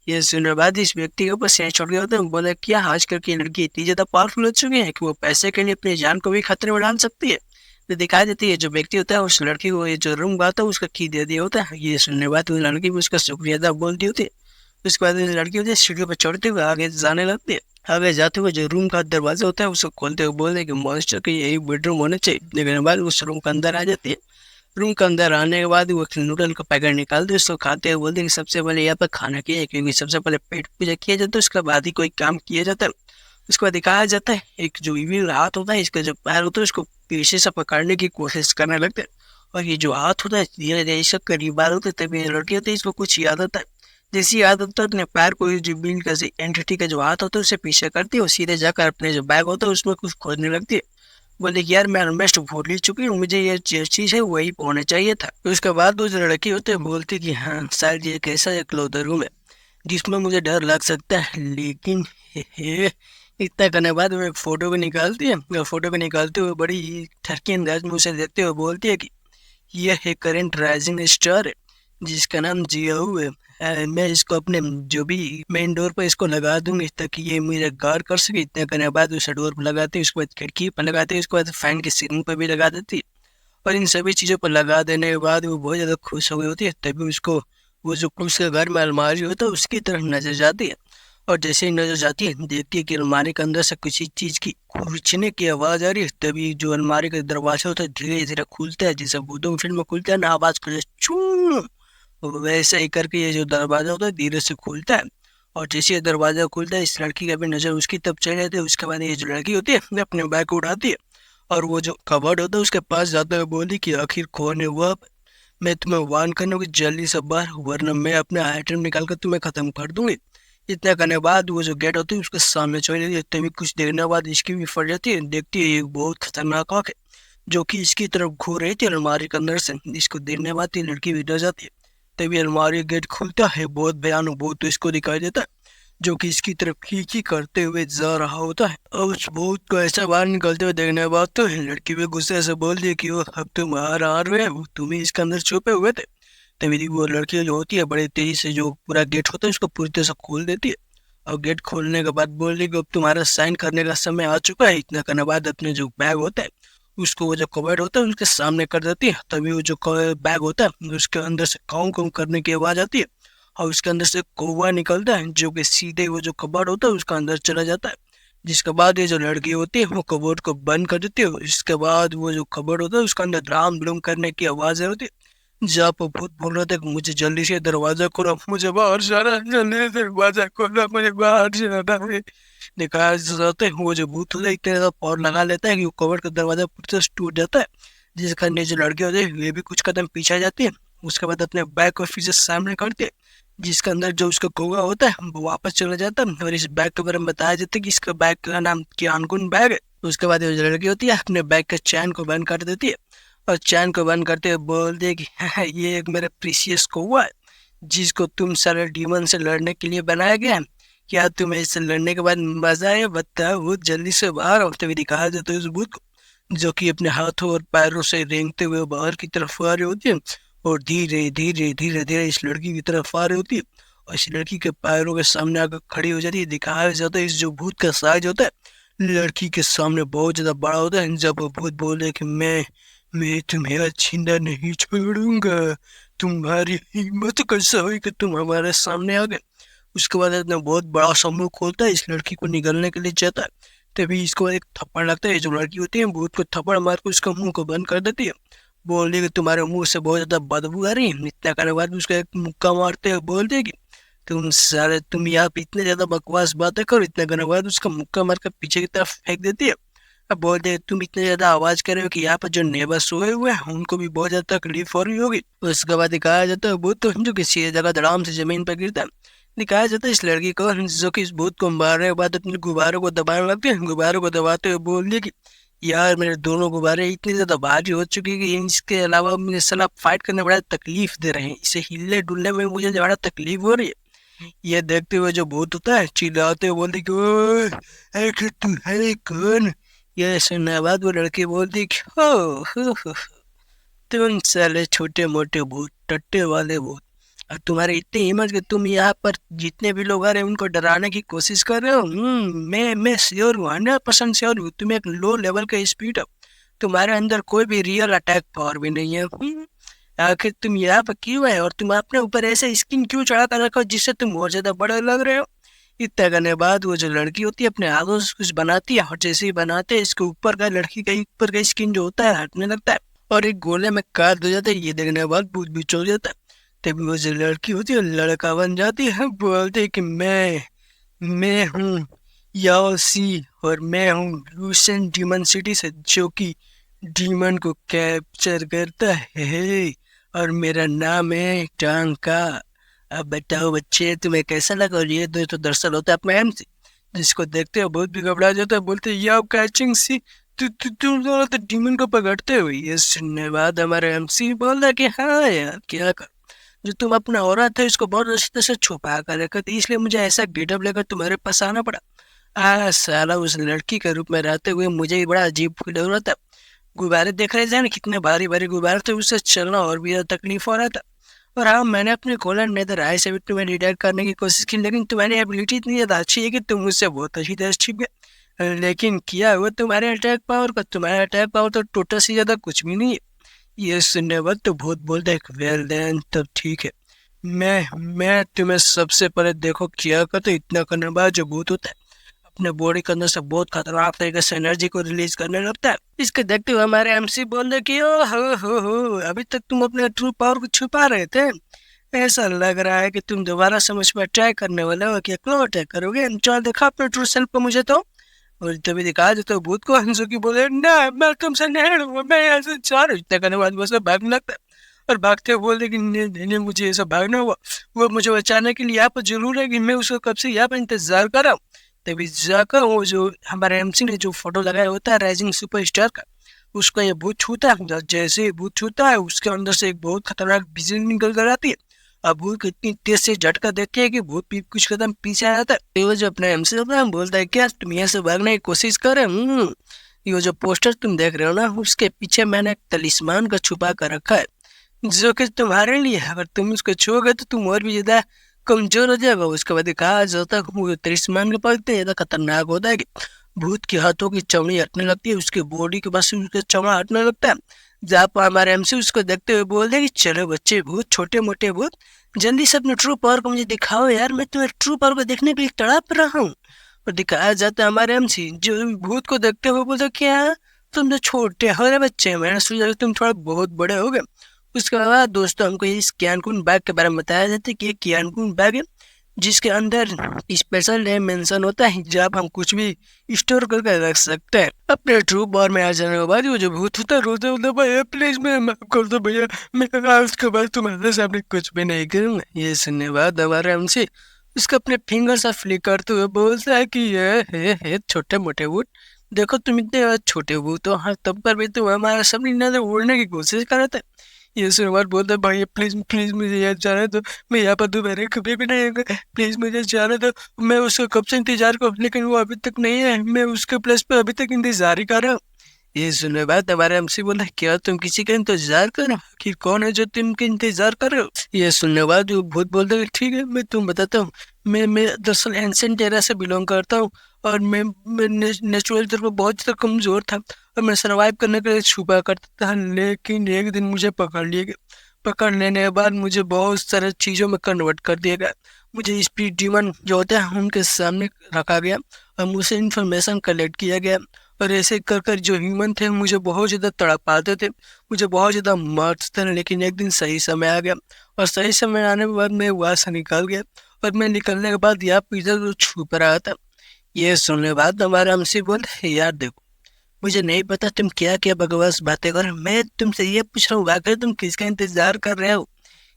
ये सुनने के बाद इस व्यक्ति के ऊपर से छोड़ गया होता है, बोले क्या आजकल की लड़की इतनी ज़्यादा पावरफुल हो चुकी है कि वो पैसे के लिए अपनी जान को भी खतरे में डाल सकती है। तो दिखाई देती है जो व्यक्ति होता है उस लड़की को ये जो रूम आता है उसका की दे दिया होता है। ये सुनने के बाद वो लड़की भी उसका शुक्रिया अदा बोलती होती है। उसके बाद लड़की होती है सीढ़ियों पर चढ़ते हुए आगे जाने लगती है। आगे जाते हुए जो रूम का दरवाजा होता है उसको खोलते हुए बोलते हैं कि मॉन्स्टर के यही बेडरूम होने चाहिए। देखने के बाद उस रूम के अंदर आ जाती है। रूम के अंदर आने के बाद वो नूडल का पैकेट निकालते उसको खाते हुए बोलते कि सबसे पहले यहाँ पर खाना किया है, क्योंकि सबसे पहले पेट पूजा किया जाता है, उसके बाद ही कोई काम किया जाता है। उसके बाद दिखाया जाता है एक जो इविल हाथ होता है, इसका जो पैर होता है उसको पीछे से पकड़ने की कोशिश करने लगते हैं। और ये जो हाथ होता है धीरे धीरे इसका करीब आ होता है। तभी लड़की होती है इसको कुछ याद आता है। जैसी याद आता है अपने पैर को जो बिल का एंटिटी का जो हाथ होता है उसे पीछे करती है और सीधे जाकर अपने जो बैग होता है उसमें कुछ खोजने लगती है। बोले कि यार मैं ऑलमोस्ट भूल ही चुकी हूँ, मुझे ये जो चीज़ है वही होना चाहिए था। तो उसके बाद वो जो लड़की होते हैं बोलती कि हाँ शायद ये एक ऐसा एक क्लोथर रूम है जिसमें मुझे डर लग सकता है, लेकिन हे, इतना करने के बाद वो एक फ़ोटो को निकालती है और फोटो को निकालते हुए बड़ी ही ठरकी अंदाज में उसे देखते हुए बोलती है कि यह एक करंट राइजिंग स्टार है जिसका नाम जियाऊ है। मैं इसको अपने जो भी मेन डोर पर इसको लगा दूंगी ताकि ये मुझे गार्ड कर सके। इतना करने के बाद उसे डोर पर लगाती है, उसके बाद खिड़की पर लगाती है, उसके बाद फैन की सीलिंग पर भी लगा देती है। और इन सभी चीज़ों पर लगा देने के बाद वो बहुत ज़्यादा खुश हो गई होती है। तभी उसको वो जो उसके घर में अलमारी होता है उसकी तरफ नजर जाती है। और जैसे ही नजर जाती है देखती है कि अलमारी के अंदर से किसी चीज़ की खींचने की आवाज़ आ रही है। तभी जो अलमारी का दरवाजा होता है धीरे धीरे खुलता है, जैसे भूतों की फिल्म में खुलता है ना, आवाज़ कर छू, वैसे ही करके ये जो दरवाजा होता है धीरे से खुलता है। और जैसे ये दरवाजा खुलता है इस लड़की का भी नज़र उसकी तरफ चली जाती है। उसके बाद ये जो लड़की होती है अपने बैग को उठाती है और वो जो कवर्ड होता है उसके पास जाते हुए बोली कि आखिर कौन है वो? मैं तुम्हें वार्न करने की जल्दी से बाहर, वरना मैं अपने आइटम निकाल कर तुम्हें खत्म कर दूंगी। इतना करने के बाद वो जो गेट होती है उसके सामने चली जाती है। तभी कुछ देखने के बाद इसकी भी फट जाती है। देखती है एक बहुत खतरनाक आँख है जो कि इसकी तरफ घूर रही थी अलमारी के अंदर से। इसको देखने के बाद ये लड़की भी डर जाती है। तभी अलमारी गेट खुलता है, बहुत भयानक भूत तो इसको दिखाई देता है जो कि इसकी तरफ खींची करते हुए जा रहा होता है। और उस भूत को ऐसा बाहर निकलते हुए देखने के बाद तो लड़की भी गुस्से से बोल दी कि वो अब तुम बाहर आ रहे हो, तुम ही इसके अंदर छुपे हुए थे। तभी वो लड़की जो होती है बड़ी तेजी से जो पूरा गेट होता है उसको पूरी तरह से खोल देती है। और गेट खोलने के बाद बोल रही कि अब तुम्हारा साइन करने का समय आ चुका है। इतना करने बाद अपने जो बैग होता है उसको वो जो कवर्ड होता है उसके सामने कर देती है। तभी वो जो बैग होता है उसके अंदर से काउं काउं करने की आवाज़ आती है और उसके अंदर से कौवा निकलता है जो कि सीधे वो जो कबर्ड होता है उसका अंदर चला जाता है। जिसके बाद ये जो लड़की होती है वो कबर्ड को बंद कर देती है। इसके बाद वो जो कबर्ड होता है उसके अंदर ड्राम ब्लूम करने की आवाज़ होती है जहाँ पर भूत बोल रहा था कि मुझे जल्दी से दरवाजा खोलो, मुझे बाहर जाना है, जल्दी से दरवाजा खोलो, मुझे बाहर जाना है। दिखाया जाता है वो जो भूत होता है इतने ज़्यादा पावर लगा लेता है कि वो कबर्ड का दरवाजा पूरी तरह से टूट जाता है। जिस कारण जो लड़की होती है ये भी कुछ कदम पीछे आ जाती है। उसके बाद अपने बैग को फिर से सामने करती है जिसके अंदर जो उसका कौवा होता है वो वापस चला जाता है। और इस बैग के बारे में बताया जाता है कि इसका बैग का नाम क्यानकुन बैग है। उसके बाद जो लड़की होती है अपने बैग के चैन को बंद कर देती है और चैन को बंद करते हुए बोल दे कि ये एक मेरा प्रीशियस कौवा है जिसको तुम सारे डीमन से लड़ने के लिए बनाया गया है। क्या तुम्हें इससे लड़ने के बाद मजा आया? बताओ। वो जल्दी से बाहर आओ। तभी दिखाया जाता है उस भूत को जो कि अपने हाथों और पैरों से रेंगते हुए बाहर की तरफ आ रही होती है और धीरे धीरे धीरे धीरे इस लड़की की तरफ आ रही होती है और इस लड़की के पैरों के सामने आकर खड़ी हो जाती है। दिखाया जाता है इस जो भूत का साइज होता है लड़की के सामने बहुत ज्यादा बड़ा होता है। जब वो भूत बोले कि मैं तुम्हें छीना नहीं छोड़ूंगा, तुम्हारी हिम्मत कैसा हुई कि तुम हमारे सामने आ गए। उसके बाद इतना बहुत बड़ा सा मुंह खोलता है, इस लड़की को निगलने के लिए जाता है। तभी इसको एक थप्पड़ लगता है। जो लड़की होती है भूत को थप्पड़ मार कर उसका मुंह को बंद कर देती है। बोल रही कि तुम्हारे मुंह से बहुत ज्यादा बदबू आ रही है। इतना करने के बाद उसको एक मुक्का मारते हुए बोल देगी तुम यहाँ पे इतने ज्यादा बकवास बातें करो, इतना करने के बाद उसका मुक्का मार कर पीछे की तरफ फेंक देती है। अब बोलते हैं तुम इतने ज्यादा आवाज कर रहे हो कि यहाँ पर जो नेबर सोए हुए हैं उनको भी बहुत ज्यादा तकलीफ हो रही होगी। उसके बाद दिखाया जाता है भूत तो जो किसी जगह धड़ाम से जमीन पर गिरता है। दिखाया जाता है इस लड़की को जो कि इस भूत को मारने के बाद अपने गुब्बारों को दबाने लगती है। गुब्बारों को दबाते हुए बोल दिया कि यार मेरे दोनों गुब्बारे इतने ज्यादा भारी हो चुके हैं कि इसके अलावा मुझे साला फाइट करने में बड़ा तकलीफ दे रहे हैं, इसे हिलने डुलने में मुझे बड़ा तकलीफ हो रही है। ये देखते हुए जो भूत होता है चिल्लाते हुए बोलते कि ओए आखिर तुम है कौन। ये सुनने के बाद वो लड़की बोलती कि हो, तुम साले छोटे मोटे भूत, टट्टे वाले भूत, और तुम्हारे इतनी हिम्मत कि तुम यहाँ पर जितने भी लोग आ रहे हैं उनको डराने की कोशिश कर रहे हो। मैं श्योर हूँ, 100% श्योर हूँ तुम एक लो लेवल का स्पीड हो, तुम्हारे अंदर कोई भी रियल अटैक पावर भी नहीं है। आखिर तुम यहाँ पर क्यों है और तुम अपने ऊपर ऐसे स्किन क्यों चढ़ा कर रखो जिससे तुम और ज्यादा बड़े लग रहे हो। इतना करने के बाद वो जो लड़की होती है अपने हाथों से कुछ बनाती है और जैसे ही बनाते हैं इसके ऊपर का लड़की का ऊपर का स्किन जो होता है हटने लगता है और एक गोले में काट हो जाता है। ये देखने के बाद भूत भी चल जाता है। तभी वो जो लड़की होती है लड़का बन जाती है, बोलते है कि मैं हूँ याओ सी और मैं हूँ लूसेंट डीमन सिटी से जो कि डीमन को कैप्चर करता है और मेरा नाम है टांका। अब बताओ बच्चे तुम्हें कैसा लगा। और ये तो दरअसल होता है अपना एमसी जिसको देखते हो बहुत भी घबरा जाता है, बोलते याओ कैचिंग सी तुम दोनों तो डीमन को पकड़ते हो। ये सुनने के बाद हमारे एमसी बोल रहा कि हाँ यार क्या कर, जो तुम अपना औरत है इसको बहुत अच्छी तरह से छुपा कर रखा था इसलिए मुझे ऐसा गेटअप लेकर तुम्हारे पास आना पड़ा। साला उस लड़की के रूप में रहते हुए मुझे भी बड़ा अजीब फील हो रहा था। गुब्बारे देख रहे थे ना कितने भारी भारी गुब्बारे थे, उससे चलना और भी ज्यादा तकलीफ हो रहा था। और हाँ मैंने अपने कॉलर नेदर आई से भी तुम्हें रिडायरेक्ट करने की कोशिश की लेकिन तुम्हारी एबिलिटी इतनी ज्यादा अच्छी है कि तुम मुझसे बहुत अच्छी तरह छिप गए। लेकिन किया हुआ तुम्हारे अटैक पावर का, तुम्हारा अटैक पावर तो टोटल से ज्यादा कुछ भी नहीं है। ये सुनने बाद तो बहुत बोलता है वेल देन तब ठीक है, मैं तुम्हें सबसे पहले देखो क्या करते। इतना करने के बाद जो भूत होता है अपने बॉडी के अंदर से बहुत खतरनाक तरीके से एनर्जी को रिलीज करने लगता है। इसके देखते हुए हमारे एमसी बोल रहे कि ओ हो अभी तक तुम अपने ट्रू पावर को छुपा रहे थे, ऐसा लग रहा है कि तुम दोबारा समझ में ट्राई करने वाले हो कि क्यों अटैक करोगे। चलो देखा अपने ट्रू सेल्फ को मुझे तो। और तभी दिखा देते हो भूत को हंसो की बोले ना मैं तुमसे नहीं लड़ूंगा, मैं यहाँ से जा रहा हूँ। इतना करने के बाद वो भागने लगता है और भागते हुए बोल रहे कि नहीं मुझे ऐसा भागना हुआ, वो मुझे बचाने के लिए यहाँ पर जरूर है कि मैं उसको कब से यहाँ पर इंतजार कर रहा हूँ। तभी जाकर वो जो हमारे एमसी ने जो फोटो लगाया होता है राइजिंग सुपरस्टार का उसको ये भूत छूता है। जैसे ही भूत छूता है उसके अंदर से एक बहुत खतरनाक बिजली निकल कर आती है। अब भूत को इतनी तेज से झटका देती है कि भूत भी कुछ कदम पीछे आ जाता है। तो वो जो अपने एमसी होता है बोलता है क्या तुम यहाँ से भागने की कोशिश कर रहे हो। ये जो पोस्टर तुम देख रहे हो ना उसके पीछे मैंने एक तलिस्मान का छुपा कर रखा है जो कि तुम्हारे लिए अगर तुम उसको छूओगे तो तुम और भी ज्यादा कमजोर हो जाएगा। उसके बाद कहा जाता है वो तलिस्मान के पास इतना ज्यादा खतरनाक होता है कि भूत के हाथों की चमड़ी हटने लगती है, उसके बॉडी के पास उसका चमड़ा हटने लगता है। जहाँ पर हमारे एमसी उसको देखते हुए बोल रहे कि चलो बच्चे भूत छोटे मोटे भूत जल्दी से अपने ट्रू पावर को मुझे दिखाओ यार, मैं तुम्हें ट्रू पावर को देखने के लिए तड़प रहा हूँ। और दिखाया जाता है हमारे एमसी जो भूत को देखते हुए बोलते क्या तुम तो छोटे हो रहे बच्चे, मैंने सोचा तुम थोड़ा बहुत बड़े हो गए। उसके बाद दोस्तों हमको इस क्यानकुन बैग के बारे में बताया जाता है कि ये क्यानकुन बैग है जिसके अंदर स्पेशल डे मेंशन होता है जहाँ हम कुछ भी स्टोर करके रख सकते हैं। अपने ट्रू पावर में आ जाने के बाद वो जो भूत होता है रोते होता भैया प्लीज मैं माफ कर दो भैया, मैं आज के बाद तुम्हारे सामने कुछ भी नहीं करूंगा। ये सुनने के बाद हमारे हमसे उसको अपने फिंगर से फ्लिक करते हुए बोलता है कि ये है छोटे मोटे भूत, देखो तुम इतने छोटे भूत हो हाँ तब पर भी तुम हमारा सामने नजर उड़ने की कोशिश कर रहे थे। ये सुनवार बोलता है भाई प्लीज प्लीज मुझे यहाँ जाने दो, मैं यहाँ पर दोबारा कभी भी नहीं आऊंगा, प्लीज मुझे जाने दो। मैं उसका कब से इंतजार करूँ लेकिन वो अभी तक नहीं है, मैं उसके प्लेस पे अभी तक इंतजार ही कर रहा हूँ। ये सुनने बाद हमारे एमसी बोला क्या तुम किसी का इंतजार कर रहे हो, आखिर कौन है जो तुमके इंतजार कर रहे हो। ये सुनने बाद वो भूत बोलता है ठीक है मैं तुम बताता हूँ, मैं दरअसल एंशिएंट एरा से बिलोंग करता हूँ और मैं नेचुरल तौर पर बहुत ज़्यादा कमजोर था और मैं सर्वाइव करने के लिए छुपा करता था, लेकिन एक दिन मुझे पकड़ लिया गया। पकड़ लेने के बाद मुझे बहुत सारे चीज़ों में कन्वर्ट कर दिया गया, मुझे स्पीड डीमन जो होते हैं उनके सामने रखा गया और मुझसे इन्फॉर्मेशन कलेक्ट किया गया और ऐसे कर कर जो ह्यूमन थे मुझे बहुत ज़्यादा तड़पाते थे, मुझे बहुत ज़्यादा मारते थे। लेकिन एक दिन सही समय आ गया और सही समय आने के बाद मैं वहाँ से निकल गया और मैं निकलने के बाद यहाँ पीछे तो छुप रहा था। ये सुनने के बाद हमारा हमसे बोले, यार देखो, मुझे नहीं पता तुम क्या क्या बकवास बातें कर रहे हो, मैं तुमसे ये पूछ रहा हूँ आखिर तुम किसका इंतजार कर रहे हो।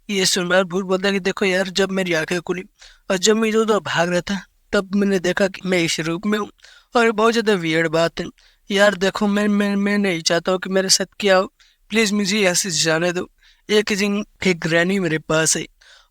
ये सुनकर भूत बोलता कि देखो यार, जब मेरी आंखें खुली और जब मैं इधर उधर भाग रहा था, तब मैंने देखा कि मैं इस रूप में हूँ। और ये बहुत ज़्यादा वियर्ड बात है यार। देखो मैं नहीं चाहता हूँ कि मेरे साथ क्या हो, प्लीज़ मुझे ऐसे जाने दो। एक दिन एक ग्रैनी मेरे पास है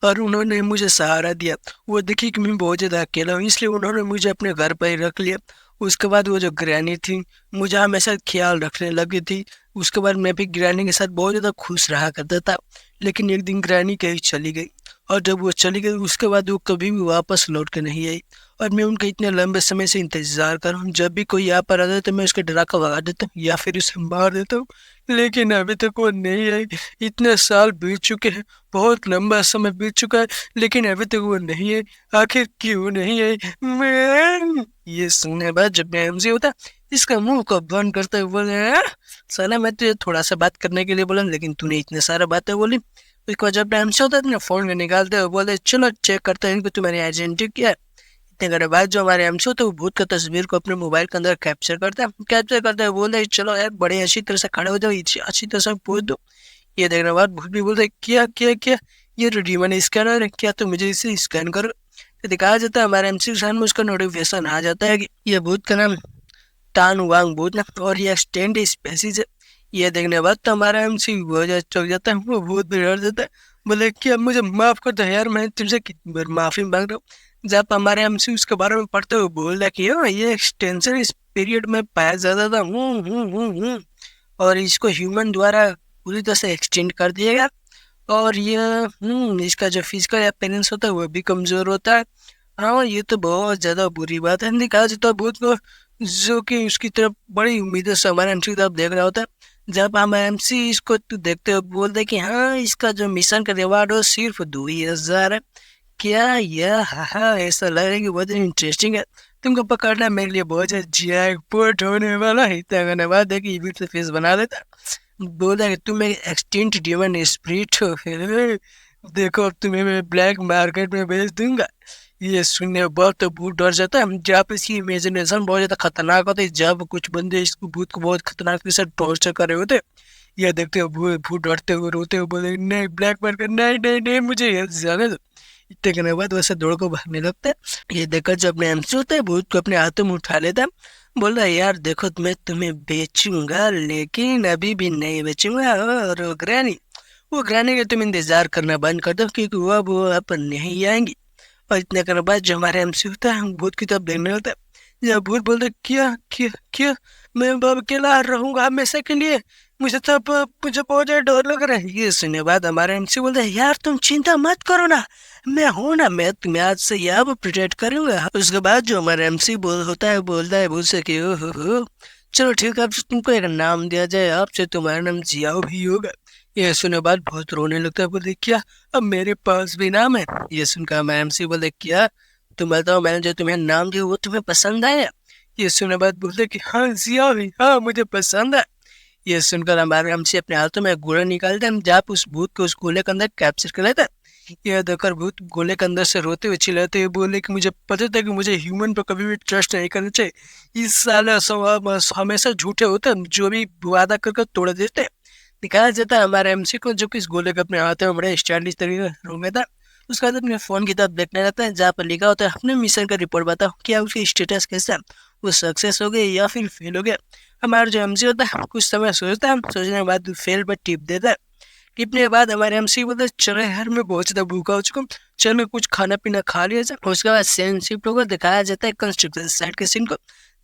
और उन्होंने मुझे सहारा दिया। वो देखी कि मैं बहुत ज़्यादा अकेला हूँ, इसलिए उन्होंने मुझे अपने घर पर ही रख लिया। उसके बाद वो जो ग्रैनी थी मुझे हमेशा ख्याल रखने लगी थी। उसके बाद मैं भी ग्रैनी के साथ बहुत ज़्यादा खुश रहा करता था। लेकिन एक दिन ग्रैनी कहीं चली गई, और जब वो चली गई उसके बाद वो कभी भी वापस लौट के नहीं आई। और मैं उनका इतने लंबे समय से इंतजार कर रहा हूँ, जब भी कोई यहाँ पर आता है तो मैं उसके डरा कर भगा देता हूँ या फिर उसे मार देता हूँ, लेकिन अभी तक वो नहीं आई। इतने साल बीत चुके हैं, बहुत लंबा समय बीत चुका है, लेकिन अभी तक वो नहीं आई। आखिर क्यों नहीं आई? मैं ये सुनने के बाद जब मैं एमजी होता, इसका मुंह को बंद करते हुए बोले, "हाँ? साला मैं तुझे थोड़ा सा बात करने के लिए बोला, लेकिन तूने इतने सारा बातें बोली।" उसके बाद जब टाइम से होता है फोन में निकालते हुए बोले, चलो चेक करते हैं इनको तुम्हारी आइडेंटिटी क्या है। इतने घंटे बाद जो हमारे एमसी होते हैं वो भूत का तस्वीर को अपने मोबाइल के अंदर कैप्चर करते हैं बोलते चलो यार बड़े अच्छी तरह से खड़े हो जाओ, अच्छी तरह से पूछ दो। ये देखने के बाद भूत भी बोलते क्या क्या क्या, ये तो डीमन स्कैनर है, क्या तुम मुझे इसे स्कैन करो। तो दिखाया जाता है हमारे एमसी के सामने उसका नोटिफिकेशन आ जाता है कि ये भूत का नाम टान वांग भूत ना, और ये एक्सटेंड स्पेसीज है। ये देखने के बाद तो हमारा एमसी बहुत ज्यादा चौंक जाता है, वो बहुत भी डर जाता है। बोले कि अब मुझे माफ कर दो यार, मैं तुमसे कितनी बार माफी मांग रहा हूँ। जब हमारे एमसी उसके बारे में पढ़ते हुए बोल रहा कि ये एक्सटेंशन इस पीरियड में पाया जाता था। और इसको ह्यूमन द्वारा पूरी तरह से एक्सटेंड कर दिया गया। और ये इसका जो फिजिकल अपीयरेंस होता है वो भी कमजोर होता है। हाँ, ये तो बहुत ज्यादा बुरी बात है। कहा जाता है भूत को जो कि उसकी तरफ बड़ी उम्मीदों से हमारे एमसी की तरफ देख रहा होता है। जब हम एमसी इसको तो देखते हो बोलते कि हाँ, इसका जो मिशन का रिवार्ड हो सिर्फ 2,000 है। क्या यह हाँ ऐसा लग रहा है कि बहुत इंटरेस्टिंग है। तुमको पकड़ना मेरे लिए बहुत जैकपॉट होने वाला है। इतना धन्यवाद देखिए ये से फेस बना देता। बोला कि तुम एक एक्सटिंक्ट ड्यूमन स्पिरिट हो, देखो अब तुम्हें मैं ब्लैक मार्केट में बेच दूंगा। ये सुनने के बाद तो भूत डर जाता है। जहाँ पे इसकी इमेजिनेशन बहुत ज्यादा खतरनाक होती है, जब कुछ बंदे इसको भूत को बहुत खतरनाक के साथ टॉर्चर कर रहे होते, ये देखते हो भूत भूत डरते हुए रोते हुए बोले, नहीं ब्लैक मार्केट नहीं नहीं नहीं, मुझे यहाँ से जाने दो। इतने करने के बाद वैसे दौड़ को भागने लगता है। ये देखकर जब अपने एमसी होता है भूत को अपने हाथों में उठा लेता है, बोल रहा है यार देखो मैं तुम्हें बेचूंगा, लेकिन अभी भी नहीं बेचूंगा। और वो ग्रैनी के तुम इंतजार करना बंद कर दो, क्योंकि वो अब नहीं आएंगी। और इतने करने बाद जो हमारे एमसी होता है भूत की तरफ देखने होता है। जब भूत बोलते क्या क्या क्या, मैं अब अकेला रहूंगा हमेशा के लिए, मुझे बहुत ज्यादा डर लग रहा है। ये सुनने बाद हमारे एमसी बोलते हैं यार तुम चिंता मत करो ना, मैं हूं ना, मैं तुम्हें आज से यहाँ प्रोटेक्ट करूंगा। उसके बाद जो हमारा एमसी बोलता है भूत से कि ओहो, चलो ठीक है, अब तुमको एक नाम दिया जाए, आपसे तुम्हारा नाम जियाओ भी होगा। ये सुनने बाद बहुत रोने लगता है, बोले क्या अब मेरे पास भी नाम है। ये सुनकर हमारा एमसी बोले क्या, तुम बताओ मैंने जो तुम्हें नाम दिया वो तुम्हें पसंद आया। ये सुनने बाद बोलते कि हाँ जिया भी, हाँ मुझे पसंद है। ये सुनकर हमारे हमसे अपने हाथों में गोला निकालते हैं, जब उस भूत को उस गोले के अंदर कैप्चर कर लेता है। यह देखकर भूत गोले के अंदर से रोते हुए चिल्लाते हुए बोले कि मुझे पता था कि मुझे ह्यूमन पर कभी भी ट्रस्ट नहीं करना चाहिए। इस साल हमेशा झूठे होते हैं, जो भी वादा कर तोड़ देते हैं। दिखाया जाता है हमारे एमसी को जो कि इस गोले को अपने हाथ में बड़े स्टाइलिश तरीके से रोक लेता है। उसके बाद अपने फोन की तरफ देखने लगता है, जहाँ पर लिखा होता है अपने मिशन का रिपोर्ट बताओ, क्या उसकी स्टेटस कैसा है, वो सक्सेस हो गया या फिर फेल हो गया। हमारा जो एमसी होता है कुछ समय सोचता है, सोचने के बाद फेल पर टिप देता है। टिपने के बाद हमारे एमसी बोलते चलो यार मैं बहुत ज्यादा भूखा हो चुका हूँ, चल मैं कुछ खाना पीना खा लिया जाए। उसके बाद सेन शिफ्ट होकर दिखाया जाता है कंस्ट्रक्शन साइट के सीन को,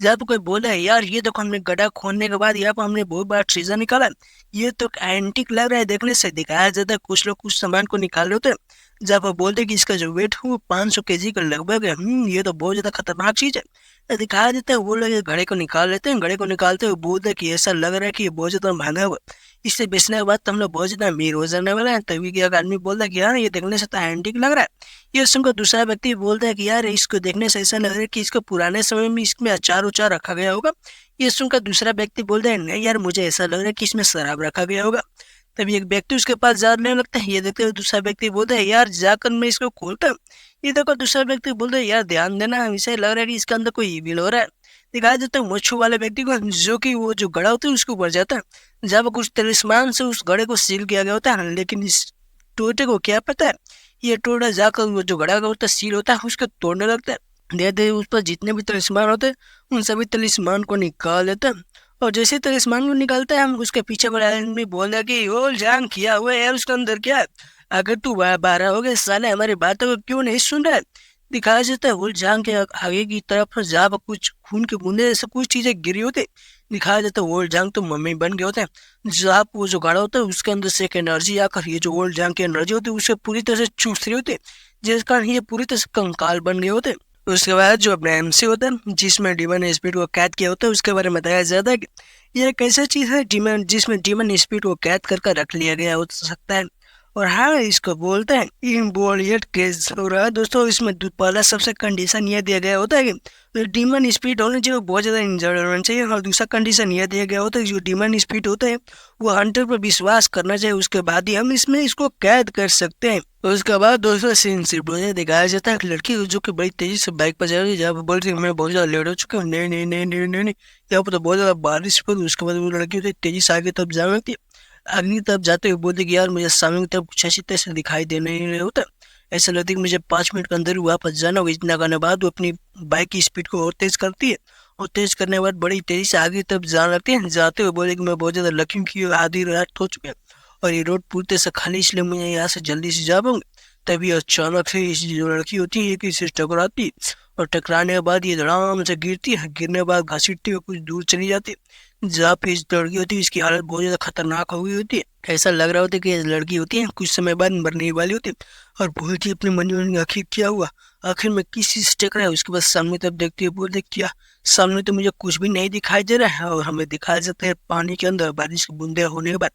जहाँ पे कोई बोला है यार ये देखो हमने गड्ढा खोदने के बाद यहाँ पर हमने बहुत बड़ा ट्रेजर निकाला, ये तो एंटिक लग रहा है देखने से। दिखाया जाता है कुछ लोग कुछ सामान को निकाल रहे होते हैं, जब वो बोलते हैं कि इसका जो वेट है वो 500 केजी का लगभग है। ये तो बहुत ज्यादा खतरनाक चीज है। तो दिखाया जाता है वो लोग ये घड़े को निकाल लेते हैं, घड़े को निकालते हुए बोलते हैं कि ऐसा लग रहा है कि ये बहुत ज्यादा महंगा हुआ, इसे बेचने के बाद तो हम लोग बहुत ज्यादा अमीर हो जाने वाला है। तभी कि एक आदमी बोलता है कि यार ये देखने से तो एंटिक लग रहा है। ये सुनकर दूसरा व्यक्ति बोलता है कि यार इसको देखने से ऐसा लग रहा है कि इसको पुराने समय में इसमें अचार उचार रखा गया होगा। ये सुनकर दूसरा व्यक्ति बोलता है नहीं यार मुझे ऐसा लग रहा है कि इसमें शराब रखा गया होगा। तभी एक व्यक्ति उसके पास जाने लगता है। ये देखते हुए दूसरा व्यक्ति बोलता है यार जाकर मैं इसको खोलता हूँ, ये देखो दूसरा व्यक्ति बोल रहा है यार ध्यान देना, इसे लग रहा है कि इसके अंदर कोई ईविल हो रहा है। दिखाया जाता है मुच्छों वाले व्यक्ति को, जो कि वो जो घड़ा होता है उसके ऊपर जाता है, जब कुछ तलिस्मान से उस घड़े को सील किया गया होता है। लेकिन इस टोटे को क्या पता है, ये टोटा जाकर वो जो घड़ा का होता है सील होता है उसको तोड़ने लगता है। धीरे धीरे उस पर जितने भी तलिस्मान होते हैं उन सभी तलिस्मान को निकाल देता है। और जैसे तलिस्मान को निकालता है, हम उसके पीछे वाला आदमी बोल रहा है कि ओ जान किया हुआ है यार उसके अंदर क्या है, अगर तू बारह हो गए साले हमारी बातों को क्यों नहीं सुन रहा है। दिखाया जाता है वो जान के आगे की तरफ जहाँ पर कुछ खून के बूंदे सब कुछ चीजें गिरी होती। दिखाया जाता है ओल्ड जांग तो मम्मी बन गए होते हैं, जहाँ वो जो गाड़ा होता है उसके अंदर से एक एनर्जी आकर ये जो ओल्ड जांग की एनर्जी होती है उसे पूरी तरह से चूस रही होती है, जिस कारण ये पूरी तरह से कंकाल बन गए होते हैं। उसके बाद जो अपना एमसी होता है जिसमें डीमन स्पिरिट को कैद किया होता है, उसके बारे में बताया जाता है कि यह एक ऐसा चीज है डीमन जिसमें डीमन स्पिरिट को कैद कर रख लिया गया हो सकता है। और हाँ इसको बोलते हैं इम्बोलियट केस हो रहा है दोस्तों। इसमें पहला सबसे कंडीशन यह दिया गया होता है कि डीमन स्पिरिट होने चाहिए, बहुत ज़्यादा इंजर्ड होना चाहिए। और दूसरा कंडीशन यह दिया गया होता है कि जो डीमन स्पिरिट होता है वो हंटर पर विश्वास करना चाहिए, उसके बाद ही हम इसमें इसको कैद कर सकते हैं। उसके बाद दोस्तों सीन सिर्फ दिखाया जाता है एक लड़की जो कि बड़ी तेजी से बाइक पर जा रही है, जहाँ पर बोलती है मैं बहुत ज़्यादा लेट हो चुका हूँ, नहीं नहीं नहीं नहीं नहीं नहीं, यहाँ पर तो बहुत ज़्यादा बारिश पर। उसके बाद वो लड़की होती है तेजी से आगे तब जा रही थी, अगली तरफ जाते हुए बोलते कि यार मुझे सामने की तरफ कुछ ऐसी तरह से दिखाई दे नहीं होता, ऐसा लगता है कि मुझे 5 मिनट के अंदर वापस जाना होगा। इतना करने बाद वो अपनी बाइक की स्पीड को और तेज करती है, और तेज करने के बाद बड़ी तेजी से आगे तरफ जाने लगती है। जाते हुए बोले कि मैं बहुत ज़्यादा लकी हूँ कि आधी रात हो चुकी है और ये रोड पूरी तरह से खाली, इसलिए मुझे यहाँ से जल्दी से जा पाऊंगी। तभी अचानक से इस जो लड़की होती है किसी से टकराती है, और टकराने के बाद ये धड़ाम से गिरती है, गिरने के बाद घसीटती हुई कुछ दूर चली जाती है। जहाँ पे इस लड़की होती है इसकी हालत बहुत ज़्यादा खतरनाक हो गई होती है, ऐसा लग रहा होता है कि ये लड़की होती है कुछ समय बाद मरने वाली होती है। और बोलती है अपने मन में आखिर क्या हुआ, आखिर में किस चीज़ से टकरा है। उसके बाद सामने तरफ देखती है, बोलते क्या सामने तो मुझे कुछ भी नहीं दिखाई दे रहा है। और हमें दिखाया जाता है पानी के अंदर बारिश की बूंदे होने के बाद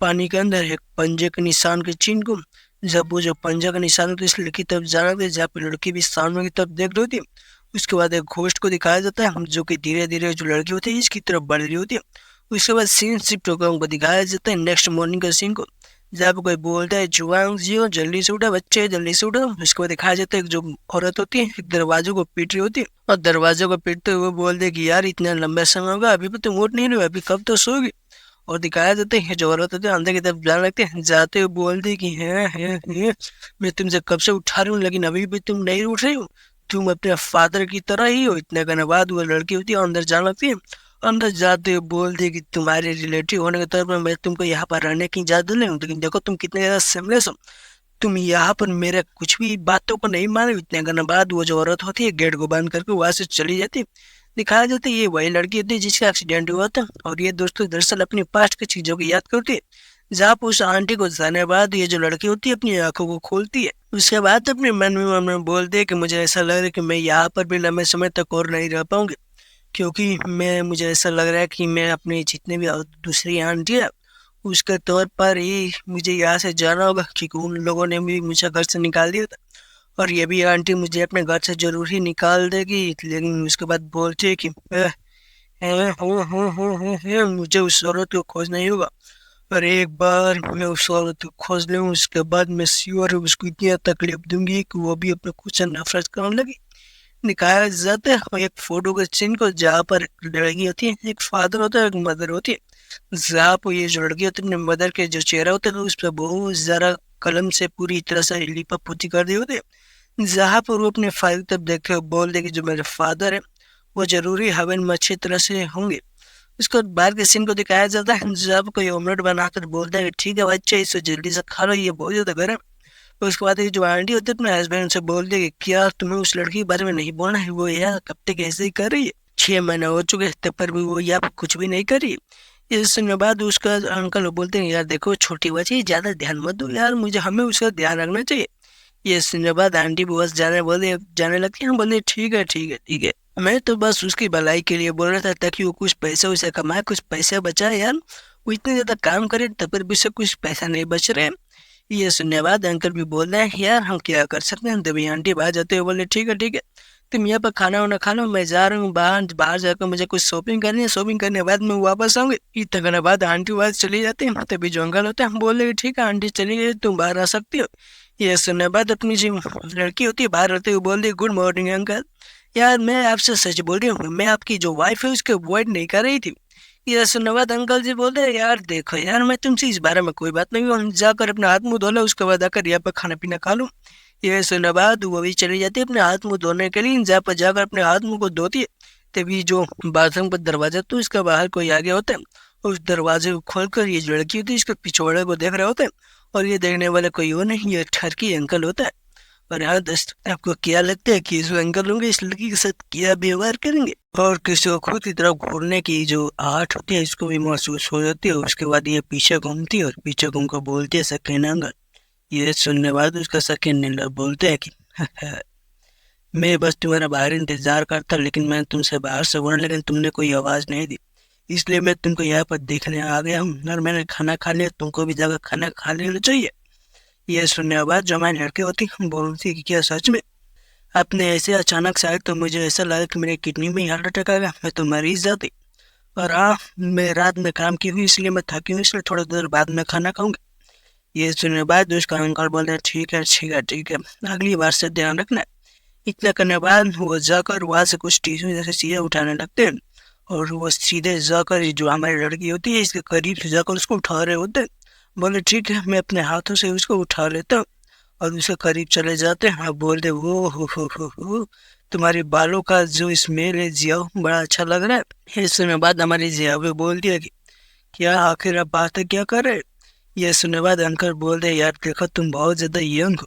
पानी के अंदर एक पंजे के निशान के चिन्ह को, जब वो जो पंजा का निशान होता है इस लड़की तरफ जाना था जहाँ पे लड़की भी सामने की तरफ देख रही थी। उसके बाद एक घोस्ट को दिखाया जाता है जो कि धीरे धीरे जो लड़की होती है इसकी तरफ बढ़ रही होती है। उसके बाद सीन शिफ्ट होकर को दिखाया जाता है नेक्स्ट मॉर्निंग का सीन को, जहाँ पे कोई बोलता है जुआंग जियो जल्दी से उठा बच्चे जल्दी से उठो। उसके बाद दिखाया जाता है जो औरत होती है एक दरवाजे को पीट रही होती है, और दरवाजे को पीटते हुए बोलते है कि यार इतना लंबा समय होगा अभी भी तुम उठ नहीं रहे, अभी कब तो सोगी। और दिखाया जाता है जो औरत होती है अंदर की तरफ जाने लगते हैं, जाते हुए बोलते कि है मैं तुमसे कब से उठा रही हूँ लेकिन अभी भी तुम नहीं उठ रही हो, तुम अपने फादर की तरह ही हो। इतने करने बाद वो लड़की होती है अंदर जाने लगती है, अंदर जाते हुए बोलती है कि तुम्हारे रिलेटिव होने के तौर पर मैं तुमको यहाँ पर रहने की इजाजत नहीं हूँ, लेकिन देखो तुम कितने ज्यादा सिमलेस हो, तुम यहाँ पर मेरे कुछ भी बातों को नहीं मानो। इतने करने बाद वो जो औरत होती है गेट को बंद करके वहां से चली जाती है। दिखाया जाता है ये वही लड़की होती है जिसका एक्सीडेंट हुआ था, और ये दोस्तों दरअसल अपनी पास्ट की चीजों की याद करती है। जहाँ पर उस आंटी को जाने के बाद ये जो लड़की होती है अपनी आंखों को खोलती है। उसके बाद अपने मन में बोलते है कि मुझे ऐसा लग रहा है कि मैं यहाँ पर भी लंबे समय तक और नहीं रह पाऊंगी, क्योंकि मुझे ऐसा लग रहा है कि मैं अपने जितने भी दूसरी आंटी है उसके तौर पर ही मुझे यहाँ से जाना होगा, क्योंकि उन लोगों ने भी मुझे घर से निकाल दिया था, और ये भी आंटी मुझे अपने घर से जरूर ही निकाल देगी। लेकिन उसके बाद बोलती है कि मुझे उस औरत को खोजना ही होगा, और एक बार मैं उस औरत को खोज लूँ उसके बाद मैं श्योर उसको इतनी तकलीफ दूंगी कि वो भी अपने खुद से नफरत करने लगी। दिखाया जाता है एक फोटो के चिन्ह को जहाँ पर लड़की होती है, एक फादर होता है एक मदर होती है, जहाँ पर ये जो लड़की होती है अपने मदर के जो चेहरा होता है उस पर बहुत ज्यादा कलम से पूरी तरह से लिपा पोती कर दी होती है, जहाँ पर वो अपने फादर तब देखते हुए बोल दे कि जो मेरे फादर है वो जरूरी हवन में अच्छी तरह से होंगे। उसको बाहर के सीन को दिखाया जाता है जब कोई ऑमलेट बनाकर बोलता है ठीक है बच्चे इसे जल्दी से खा लो ये बहुत ज्यादा गर्म। तो उसके बाद जो आंटी होती है अपने हस्बैंड से बोलती है कि क्या तुम्हें उस लड़की के बारे में नहीं बोलना है, वो यार कब तक ऐसे ही कर रही है, 6 महीने हो चुके हैं तब पर भी वो यहाँ पर कुछ भी नहीं कर रही। इस सुनने बाद उसका अंकल बोलते हैं यार देखो छोटी बच्ची ज्यादा ध्यान मत दो यार, मुझे हमें उसका ध्यान रखना चाहिए। ये सुनने बाद आंटी बस जाने लगती है, बोलते ठीक है ठीक है ठीक है, मैं तो बस उसकी भलाई के लिए बोल रहा था ताकि वो कुछ पैसे उसे कमाए कुछ पैसे बचाए यार, वो इतने ज्यादा काम करे तब पर भी उसे कुछ पैसा नहीं बच रहे। ये सुनने बाद अंकल भी बोल रहे हैं यार हम क्या कर सकते हैं, तभी आंटी बाहर जाते हुए बोले ठीक है तुम यहाँ पर खाना वाना खा लो, मैं जा रहा हूँ बाहर, बाहर जाकर मुझे कुछ शॉपिंग करनी है, शॉपिंग करने के बाद मैं वापस आऊँगी। इतना करने बाद आंटी वाज चली जाती है, तभी जो अंकल होते हैं बोल रहे ठीक है आंटी चली गई, तुम बाहर आ सकती हो। ये सुनने के बाद अपनी जो लड़की होती है बाहर रहते हुए बोल दी गुड मॉर्निंग अंकल। यार मैं आपसे सच बोल रही हूँ, मैं आपकी जो वाइफ है उसके अवॉइड नहीं कर रही थी। ये सुनने बाद अंकल जी बोलते हैं यार देखो यार मैं तुमसे इस बारे में कोई बात नहीं हूँ, जाकर अपने हाथ मुंह धो लो, उसके बाद आकर यहाँ पर खाना पीना खा लो। ये सुनने बाद वो भी चली जाती है अपने हाथ मुंह धोने के लिए, जहाँ पर जाकर अपने हाथ मुंह को धोती है तभी जो बाथरूम पर दरवाजा तो इसका बाहर कोई आगे होता है, उस दरवाजे को खोलकर ये जो लड़की होती है इसके पिछवाड़े को देख रहे होते हैं, और ये देखने वाला कोई और नहीं ये ठरकी अंकल होता है। और हाँ दोस्त आपको क्या लगता है कि इस अंकल होंगे इस लड़की के साथ क्या व्यवहार करेंगे, और किसी को खुद की तरफ घूरने की जो आहट होती है इसको भी महसूस हो जाती है। उसके बाद ये पीछे घूमती है और पीछे घूम कर बोलती है सकीन अंकल। ये सुनने बाद उसका सकीन अंकल बोलते हैं कि मैं बस तुम्हारा बाहर इंतजार करता, लेकिन मैं तुमसे बाहर से बोलने लेकिन तुमने कोई आवाज नहीं दी, इसलिए मैं तुमको यहाँ पर देखने आ गया हूँ, और मैंने खाना खा लिया, तुमको भी जाकर खाना खा लेना चाहिए। यह सुनने के बाद जो हमारी लड़की होती है बोलती कि क्या सच में आपने ऐसे अचानक से आए तो मुझे ऐसा लगा कि मेरी किडनी में हार्ट अटैक आ गया, मैं तो मरीज जाती। और हाँ मैं रात में काम की हुई इसलिए मैं थकी हूँ, इसलिए थोड़ी देर बाद में खाना खाऊंगी। ये सुनने के बाद उसका अंकल बोलते ठीक है ठीक है ठीक है, अगली बार से ध्यान रखना। इतना करने के बाद वो जाकर वहाँ से कुछ टिश्यू जैसे चीजें उठाने लगते हैं, और वो सीधे जाकर जो हमारी लड़की होती है इसके करीब से जाकर उसको उठा रहे होते हैं। बोले ठीक है मैं अपने हाथों से उसको उठा लेता हूँ, और उसके करीब चले जाते हैं। हाँ बोलते वो हो तुम्हारे बालों का जो स्मेल है जियाओ बड़ा अच्छा लग रहा है। इस सुनने बाद हमारी जियाओ भी बोलती है कि क्या आखिर आप बात है क्या कर रहे। ये सुनने बाद अंकल बोलते यार देखो तुम बहुत ज्यादा यंग हो,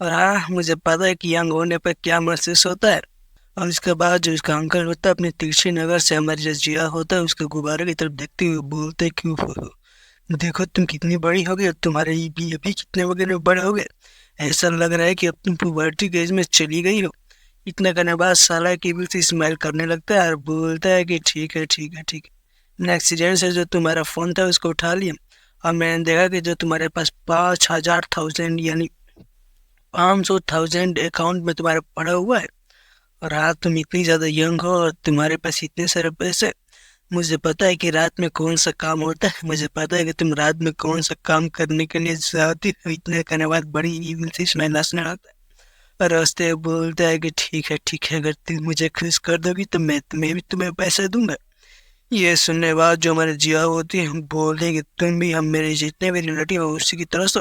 और हाँ मुझे पता है कि यंग होने पर क्या महसूस होता है। और उसके बाद जो उसका अंकल होता है अपनी तिरछी नजर से हमारी जो जिया होता है उसके गुब्बारे की तरफ देखते हुए बोलते क्यों हो देखो तुम कितनी बड़ी हो गई और तुम्हारे भी अभी कितने वगैरह बड़े हो गए, ऐसा लग रहा है कि अब तुम पुबर्टी के एज में चली गई हो। इतना करने बाद साला की भी स्माइल करने लगता है और बोलता है कि ठीक है ठीक है ठीक है, नेक्स्ट एक्सीडेंट से जो तुम्हारा फ़ोन था उसको उठा लिया, और मैंने देखा कि जो तुम्हारे पास 5,000 यानी 500,000 अकाउंट में तुम्हारे पड़ा हुआ है, और हाँ तुम इतनी ज़्यादा यंग हो और तुम्हारे पास इतने सारे पैसे। मुझे पता है कि रात में कौन सा काम होता है, मुझे पता है कि तुम रात में कौन सा काम करने के लिए जाती हो। इतने करने बाद बड़ी इविल सी स्माइल हंसने लगता है और हंसते हुए बोलता है कि ठीक है अगर तुम मुझे खुश कर दोगी तो मैं भी तुम्हें पैसे दूंगा। ये सुनने के बाद जो हमारे जिया होती है बोल रहे कि तुम भी हम मेरे जितने भी रिलेटिव हो उसी की तरह से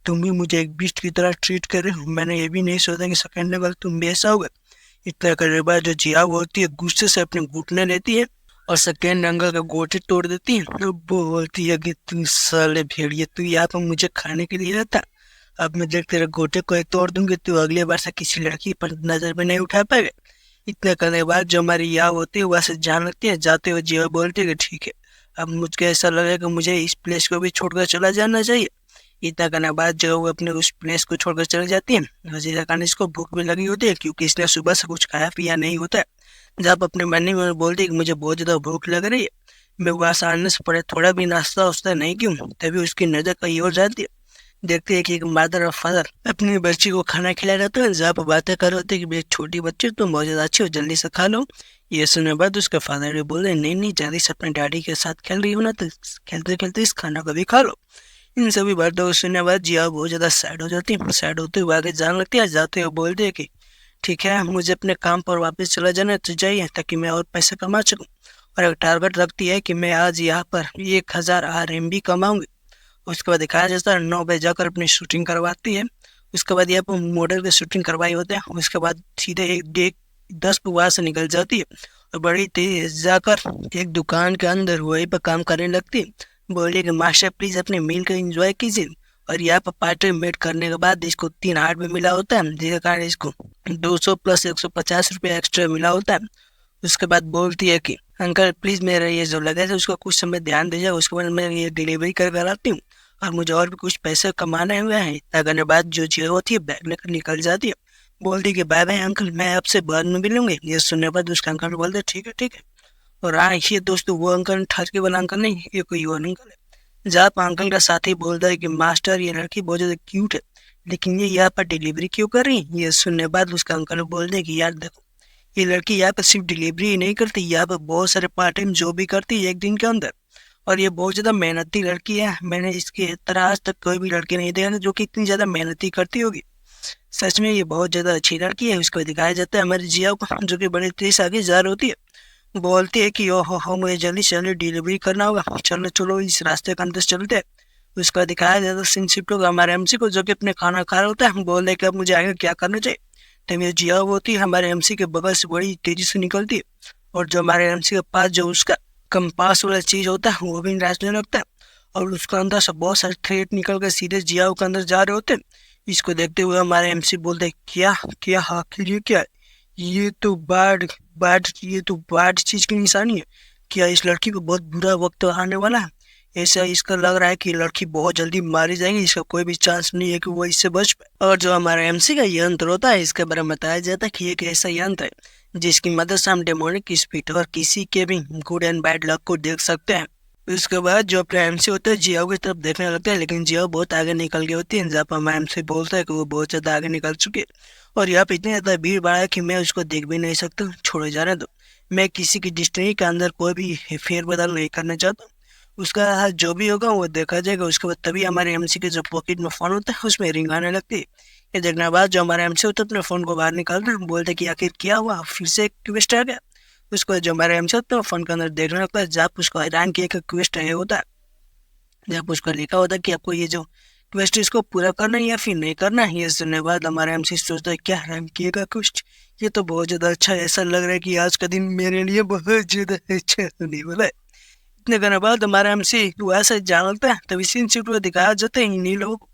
तुम भी मुझे एक बीस्ट की तरह ट्रीट कर रहे हो, मैंने ये भी नहीं सोचा कि सेकंड लेवल तुम भी ऐसा होगा। इतना करने के बाद जो जिया होती है गुस्से से अपने घुटने लेती है और सेकेंड अंकल का गोटे तोड़ देती है, तो बोलती है कि तू साले भेड़िए तू यहाँ पर मुझे खाने के लिए रहता, अब मैं देख तेरे गोटे को एक तोड़ दूंगी, तू अगली बार से किसी लड़की पर नजर में नहीं उठा पाएगा। इतना करने के बाद जो हमारी यहाँ होती है वहाँ से जान लगती है, जाते हुए जिया बोलती है कि ठीक है अब मुझे ऐसा लगे कि मुझे इस प्लेस को भी छोड़कर चला जाना चाहिए। इतना करने के बाद जो वो अपने उस प्लेस को छोड़कर चली जाती है, वजीर खान इसको भूख भी लगी होती है क्योंकि इसने सुबह से कुछ खाया पिया नहीं होता है। जब अपने मन में बोलती है कि मुझे बहुत ज़्यादा भूख लग रही है, मैं वहाँ से आने से पहले थोड़ा भी नाश्ता वास्ता नहीं क्यों, तभी उसकी नज़र कहीं और जाती है। देखते है कि एक मदर और फादर अपनी बच्ची को खाना खिला रहे थे, जहाँ पर बातें कर रहे थे कि मेरी छोटी बच्ची तुम बहुत ज़्यादा अच्छी हो जल्दी से खा लो। ये सुनने बाद उसका फादर भी बोल रहे नहीं जल्दी से अपने डैडी के साथ खेल रही हो ना तो खेलते खेलते इस खाना को भी खा लो। इन सभी बातों को सुनने बाद जिया बहुत ज़्यादा सैड हो जाती है, सैड होते हुए आगे जाने लगती है, जाते हुए बोलते है कि ठीक है मुझे अपने काम पर वापस चला जाना तो जाइए ताकि मैं और पैसे कमा सकूं, और एक टारगेट रखती है कि मैं आज यहाँ पर 1,000 RMB कमाऊंगी। उसके बाद दिखाया जाता है 9 बजे जाकर अपनी शूटिंग करवाती है। उसके बाद यहाँ पर मॉडल की शूटिंग करवाई होते हैं, उसके बाद सीधे एक 10 वहाँ से निकल जाती है और बड़ी तेज जाकर एक दुकान के अंदर वहीं पर काम करने लगती है। बोलिए कि मास्टर प्लीज अपने मील का एंजॉय कीजिए, और यहाँ पर पार्टी मेट करने के बाद इसको 3 हार्ट में मिला होता है, जिसके कारण इसको 200 प्लस 150 रुपये एक्स्ट्रा मिला होता है। उसके बाद बोलती है कि अंकल प्लीज मेरा ये जो लगा था उसको कुछ समय ध्यान दीजिए, उसके बाद मैं ये डिलीवरी कर आती हूँ और मुझे और भी कुछ पैसे कमाने हुए हैं। इतना करने बाद जो चीज होती है बैग लेकर निकल जाती है, बोलती है कि बाय बाय अंकल मैं आपसे बाद में मिलूंगी। ये सुनने बाद उसका अंकल बोलते ठीक है। और हाँ ये दोस्तों वो अंकल ठरके वाला अंकल नहीं, ये कोई और अंकल है। जहाँ पर अंकल का साथी बोलता है कि मास्टर ये लड़की बहुत ज़्यादा क्यूट है, लेकिन ये यहाँ पर डिलीवरी क्यों कर रही है। ये सुनने बाद उसका अंकल बोलते हैं कि यार देखो ये लड़की यहाँ पे सिर्फ डिलीवरी ही नहीं करती, यहाँ पे बहुत सारे पार्ट टाइम जॉब भी करती है एक दिन के अंदर। और ये बहुत ज़्यादा मेहनती लड़की है, मैंने इसके तरह आज तक कोई भी लड़की नहीं देखा जो कि इतनी ज़्यादा मेहनती करती होगी। सच में ये बहुत ज़्यादा अच्छी लड़की है। उसको दिखाया जाता है हमारी जिया को, जो कि बड़ी तेज आगे जा रही होती है। बोलती है कि ओहो हो मुझे जल्दी से जल्दी डिलीवरी करना होगा, चलो चलो इस रास्ते के अंदर चलते हैं। उसका दिखाया जाता है सिंसिप लोग हमारे एमसी को, जो कि अपने खाना खा रहा होता है। बोल रहे कि अब मुझे आगे क्या करना चाहिए। तब ये जिया होती है हमारे एमसी के बगल से बड़ी तेजी से निकलती है, और जो हमारे एमसी के पास जो उसका कंपास वाला चीज़ होता है वो भी नाचने लगता है, और उसका अंदर से बहुत सारे थ्रेड निकल कर सीधे जिया के अंदर जा रहे होते हैं। इसको देखते हुए हमारे एमसी बोलते क्या क्या आखिर ये क्या है? ये तो बैड बैड ये तो बैड चीज की निशानी है। क्या इस लड़की को बहुत बुरा वक्त आने वाला है? ऐसा इसका लग रहा है कि लड़की बहुत जल्दी मारी जाएगी, इसका कोई भी चांस नहीं है कि वो इससे बच पाए। और जो हमारा एमसी का यंत्र होता है, इसके बारे में बताया जाता है कि एक ऐसा यंत्र है जिसकी मदद से हम डेमोनिक स्पिरिट और किसी के भी गुड एंड बैड लक को देख सकते हैं। उसके बाद जो अपना एमसी होता है जियाओ की तरफ देखने लगता है, लेकिन जियाओ बहुत आगे निकल गई होती है। जहाँ पर हमारा एमसी बोलता है कि वो बहुत ज़्यादा आगे निकल चुके हैं, और यहाँ पे इतनी ज़्यादा भीड़ भाड़ है कि मैं उसको देख भी नहीं सकता, छोड़े जाने दो। मैं किसी की डिस्ट्री के अंदर कोई भी फेरबदल नहीं करना चाहता। उसका जो भी होगा वो देखा जाएगा। उसके बाद तभी हमारे एमसी के जो पॉकेट में फ़ोन होता है उसमें रिंग आने लगती है। ये देखने के बाद जो हमारा एमसी होता है अपने फ़ोन को बाहर निकालता है, बोलते कि आखिर क्या हुआ, फिर से एक ट्विस्ट आ गया। उसको जो हमारे एमसी होता है फ़ोन के अंदर देखने लगता है, जहाँ उसको हैरान किया एक ट्विस्ट है होता है, जब उसको लिखा होता है कि आपको ये जो क्वेस्ट इसको पूरा करना है या फिर नहीं करना है। ये सुनने के बाद हमारा एमसी सोचता है क्या रैंक किएगा क्वेस्ट, ये तो बहुत ज़्यादा अच्छा है, ऐसा लग रहा है कि आज का दिन मेरे लिए बहुत ज़्यादा अच्छा होने वाला है। इतने दिनों बाद हमारा एमसी वैसे जानता है, तभी सीन सीट को दिखाया जाता है इन्हीं लोगों को,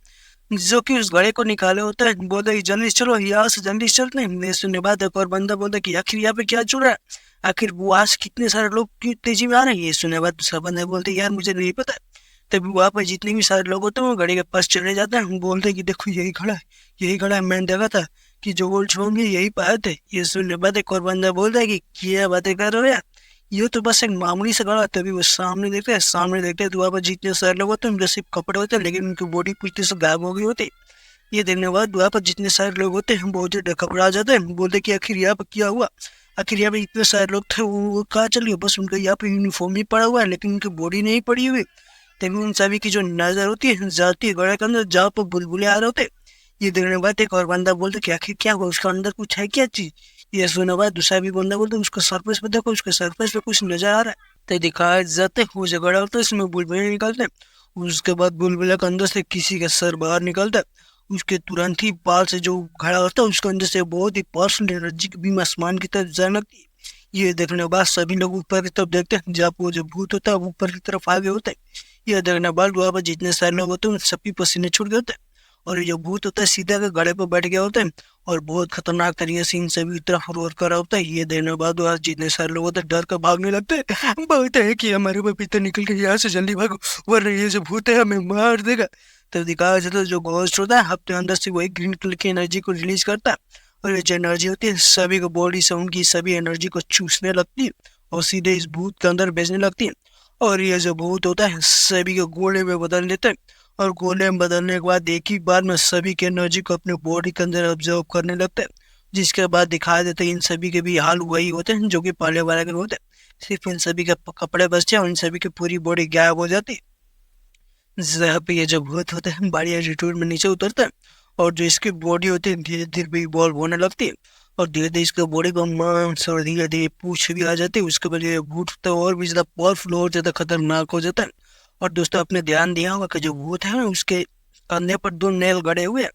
जो कि उस घड़े को निकाले होता है। बोलते जल्दी चलो यहाँ से, जल्दी चलते हैं। ये सुनने बाद एक और बंदा बोलता कि आखिर यहाँ पे क्या चल रहा है, आखिर वहाँ से कितने सारे लोग क्यों तेजी में आ रहे हैं। ये सुनने बाद दूसरा बंदा बोलते यार मुझे नहीं पता। तभी वहाँ पर जितने भी सारे लोग होते हैं वो घड़ी के पास चले जाते हैं, बोलते हैं कि देखो यही खड़ा है, यही खड़ा है, मैंने देखा था कि जो गोल्ड होंगे यही पाए थे। ये सुनने बाद एक और बंदा बोलता है कि क्या बातें कर रहे हो यार, ये तो बस एक मामूली सा गड़ा। तभी वो सामने देखते हैं तो वहाँ पर जितने सारे लोग होते हैं उनके सिर्फ कपड़े होते हैं, लेकिन उनकी बॉडी पूरी से गायब हो गई होती है। ये देखने के बाद वहाँ पर जितने सारे लोग होते हैं बहुत ज़्यादा घबरा जाते हैं, बोलते कि आखिर यहाँ पर क्या हुआ, आखिर यहाँ पे इतने सारे लोग थे वो कहाँ चले गए, बस उनका यहाँ पे यूनिफॉर्म ही पड़ा हुआ है लेकिन उनकी बॉडी नहीं पड़ी हुई। तभी उन सभी की जो नजर होती है जाती है घोड़े के अंदर जहाँ पर बुलबुले आ रहे होते। ये देखने के बाद एक और बंदा बोलता कि आखिर क्या हुआ, उसका अंदर कुछ है क्या चीज। ये सुनने बाद दूसरा भी बंदा बोलता उसको सरफेस पे देखो, उसके सरफेस पे कुछ नजर आ रहा है। तो दिखाया जाते वो जो घड़ा होता है इसमें बुलबुले निकलते हैं। उसके बाद बुलबुले के अंदर से किसी का सर बाहर निकलता है, उसके तुरंत ही बाल से जो घड़ा होता है उसके अंदर से बहुत ही पावरफुल एनर्जी की बीम आसमान की तरफ जाने लगती है। ये देखने के बाद सभी लोग ऊपर की तरफ देखते हैं, जहाँ वो जो भूत होता है वो ऊपर की तरफ आगे होता है। ये देखने के बाद वहाँ पर जितने सारे लोग होते हैं सभी पसीने छूट गए होते हैं, और ये जो भूत होता है सीधा के गड़े पर बैठ गया होता है, और बहुत खतरनाक तरीके से इन सभी की तरफ रोर कर रहा होता है। ये देखने के बाद वहाँ जितने सारे लोग होते हैं डर कर भागने लगते हैं, बोलते हैं कि हमारे पपीता निकल के यहाँ से जल्दी भागो वरना ये जो भूत है हमें मार देगा। तो दिखाया जाता है जो घोस्ट होता है अपने अंदर से वही ग्रीन कलर की एनर्जी को रिलीज करता है, और ये जो एनर्जी होती है सभी को बॉडी से उनकी सभी एनर्जी को चूसने लगती है और सीधे इस भूत के अंदर भेजने लगती है। और ये जो भूत होता है सभी को गोले में बदल देता है, और गोले में बदलने के बाद एक ही बार में सभी की एनर्जी को अपने बॉडी के अंदर ऑब्जर्व करने लगता है। जिसके बाद दिखाया देता है इन सभी के भी हाल वही होते हैं जो कि पहले वाले के होते हैं, सिर्फ इन सभी के कपड़े बचते हैं और इन सभी की पूरी बॉडी गायब हो जाती है। जहाँ पे ये जो भूत होता है बड़ी एटीट्यूड में नीचे उतरता है, और जो इसकी बॉडी होती है धीरे धीरे इवॉल्व होने लगती है, और धीरे धीरे इसके बॉडी को मांस और धीरे धीरे पूंछ भी आ जाती है। उसके बाद ये भूत होता है और भी ज़्यादा पावरफुल और ज़्यादा खतरनाक हो जाता है। और दोस्तों आपने ध्यान दिया होगा कि जो भूत है उसके कंधे पर दो नेल गड़े हुए हैं।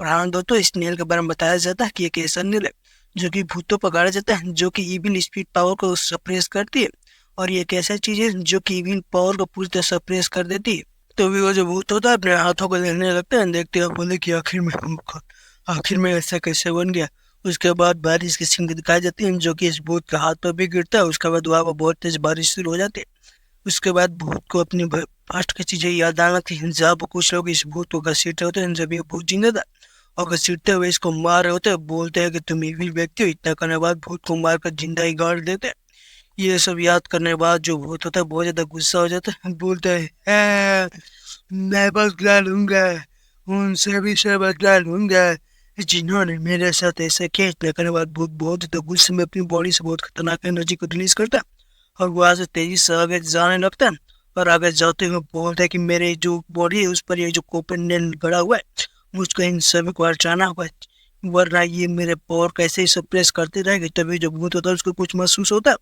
और हाँ दोस्तों इस नेल के बारे में बताया जाता है कि एक ऐसा नेल है जो कि भूतों पर गाड़ा जाता है, जो कि इविल स्पिरिट पावर को सप्रेस करती है, और ये एक ऐसा चीज़ है जो कि इविल पावर को पूरी तरह सप्रेस कर देती है। तो भी वो जो भूत होता है अपने हाथों को देखने लगता है, देखते हैं बोले कि आखिर में ऐसा कैसे बन गया। उसके बाद बारिश की सिंह दिखाई जाती है जो कि इस भूत के हाथ पर भी गिरता है। उसके बाद वहाँ पर बहुत तेज बारिश शुरू हो जाती है। उसके बाद भूत को अपनी पास्ट की चीजें याद आना थी, जहाँ पर कुछ लोग इस भूत को घसीटते होते हैं जब ये भूत जिंदा था, और घसीटते हुए इसको मार रहे होते हैं। बोलते हैं कि तुम इविल व्यक्ति हो। इतना करने के बाद भूत को मार कर जिंदा ही गाड़ देते हैं। ये सब याद करने के बाद जो भूत होता है बहुत ज्यादा गुस्सा हो जाता है, बोलता है मैं बदला लूंगा, उनसे भी से बदला लूंगा, जिन्होंने मेरे साथ ऐसा किया। इतना करने के बाद बहुत बहुत ज़्यादा गुस्से में अपनी बॉडी से बहुत खतरनाक एनर्जी को रिलीज करता है और वहाँ से तेजी से आगे जाने लगता है। और आगे जाते हुए बोलता है कि मेरे जो बॉडी है उस पर ये जो कोपेन गड़ा हुआ है, मुझको इन सभी को हटाना होगा, वरना ये मेरे पावर कैसे ही सप्रेस करते रहेंगे। तभी जो भूत होता है उसको कुछ महसूस होता है,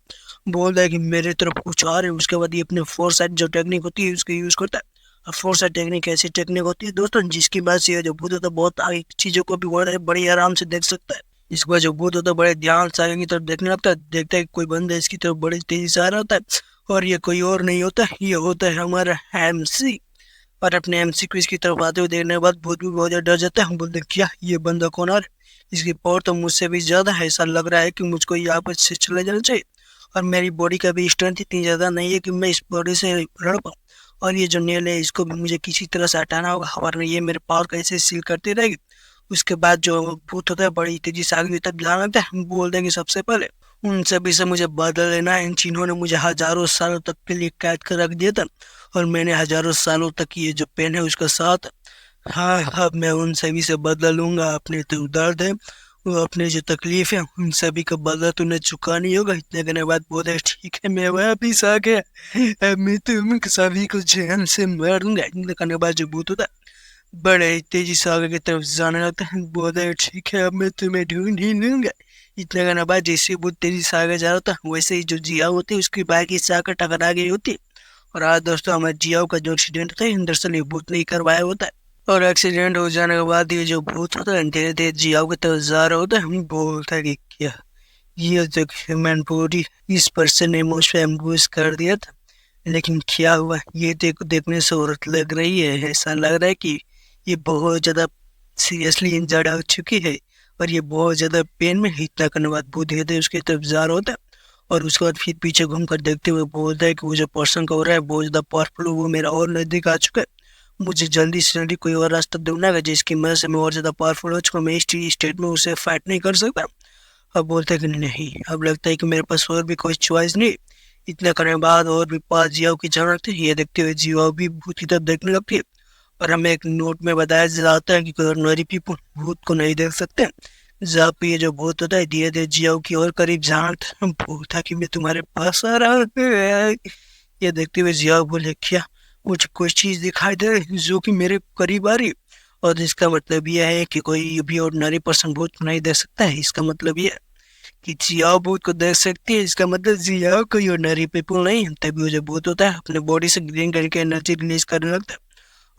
बोलता है कि मेरे तरफ कुछ आ रहे हैं। उसके बाद ये अपने फोरसाइट जो टेक्निक होती है उसको यूज करता है। अब फोरसाइट टेक्निक ऐसी टेक्निक होती है दोस्तों जिसकी वजह से ये जो भूत होता है बहुत आगे चीजों को भी बड़ी आराम से देख सकता है। इसके बाद जो भूत होता है बड़े ध्यान से आगे की तरफ देखने लगता है, देखता है कि कोई बंदा इसकी तरफ बड़ी तेजी से आ रहा होता है और ये कोई और नहीं होता, ये होता है हमारा एमसी। और अपने एमसी को इसकी तरफ आते हुए देखने के बाद भूत भी बहुत ज्यादा डर जाता है। बोलते क्या ये बंदा कौन आ रहा है, इसकी पावर तो मुझसे भी ज्यादा है, ऐसा लग रहा है कि मुझको यहाँ पर से चले जाना चाहिए। और मेरी बॉडी का भी स्ट्रेंथ इतनी ज्यादा नहीं है कि मैं इस बॉडी से लड़ पाऊँ। और ये जो नेल है इसको भी मुझे किसी तरह से हटाना होगा, वरना ये मेरे पावर कैसे सील करती रहेगी। उसके बाद जो भूत होता है बड़ी तेजी से आगे तक ध्यान रखता है, बोल देंगे सबसे पहले उन सभी से मुझे बदल लेना है। इन चीनों ने मुझे हजारों सालों तक के लिए कैद कर रख दिया था और मैंने हजारों सालों तक ये जो पेन है उसका साथ। हाँ, अब मैं उन सभी से बदला लूंगा। अपने जो दर्द है, वो अपने जो तकलीफ है, उन सभी का बदला तूने चुकानी होगा। इतने करने के बाद बोले ठीक है मैं वापिस आ गया, अब मैं तुम सभी को जहन से मारूंगा। इतने करने के बाद जो भूत होता है बड़े तेजी से आगे की तरफ जाने लगता है, बोले ठीक है अब मैं तुम्हें ढूंढ ही लूंगा। इतने करने के बाद जैसे बहुत तेजी से आगे जा रहा था वैसे ही जो जिया होती है उसकी बाइक से आकर टकरा गई होती है। और आज दोस्तों हमारे जियाओ का जो एक्सीडेंट था दरअसल ये भूत नहीं करवाया होता है। और एक्सीडेंट हो जाने के बाद ये जो भूत होता है धीरे धीरे जियाओ की तरफ जा रहा होता है। हम बोलता है कि क्या ये जो ह्यूमन बॉडी इस पर्सन ने मुझ पे एम्बूश कर दिया था, लेकिन क्या हुआ ये देखने से औरत लग रही है। ऐसा लग रहा है कि ये बहुत ज्यादा सीरियसली इंजर्ड हो चुकी है और ये बहुत ज्यादा पेन में है। इतना करने के बाद भूत धीरे धीरे उसकी तरफ जा रहा होता है और उसके बाद फिर पीछे घूमकर देखते हुए बोलता है कि वो जो पर्सन का हो रहा है बहुत ज्यादा पावरफुल, वो मेरा और नजदीक आ चुका है। मुझे जल्दी से जल्दी कोई और रास्ता ढूंढना है जिसकी मदद से मैं और ज्यादा पावरफुल हो चुका, मैं इस स्टेट में उसे फाइट नहीं कर सकता। अब बोलता है कि नहीं, अब लगता है कि मेरे पास और भी कोई चॉइस नहीं। इतना करने के बाद और भी 5 जियाओं की जरूरत है। ये देखते हुए जियाओ भी भूत की तरफ देखने लगती है और हमें एक नोट में बताया जाता है कि ऑर्डिनरी पीपल भूत को नहीं देख सकते। जब ये जो भूत होता है धीरे धीरे जियाओ की और करीब जाता बोलता कि मैं तुम्हारे पास आ रहा हूँ। ये देखते हुए जियाओ बोले क्या मुझे कोई चीज दिखाई दे रही जो कि मेरे करीब आ रही, और इसका मतलब यह है कि कोई भी ऑर्डिनरी पर्सन भूत को नहीं देख सकता है। इसका मतलब यह कि जियाओ भूत को देख सकती है, इसका मतलब जियाओ कोई ऑर्डिनरी पीपल नहीं है। तभी वो जो भूत होता है अपने बॉडी से ग्रीन करके एनर्जी रिलीज करने लगता है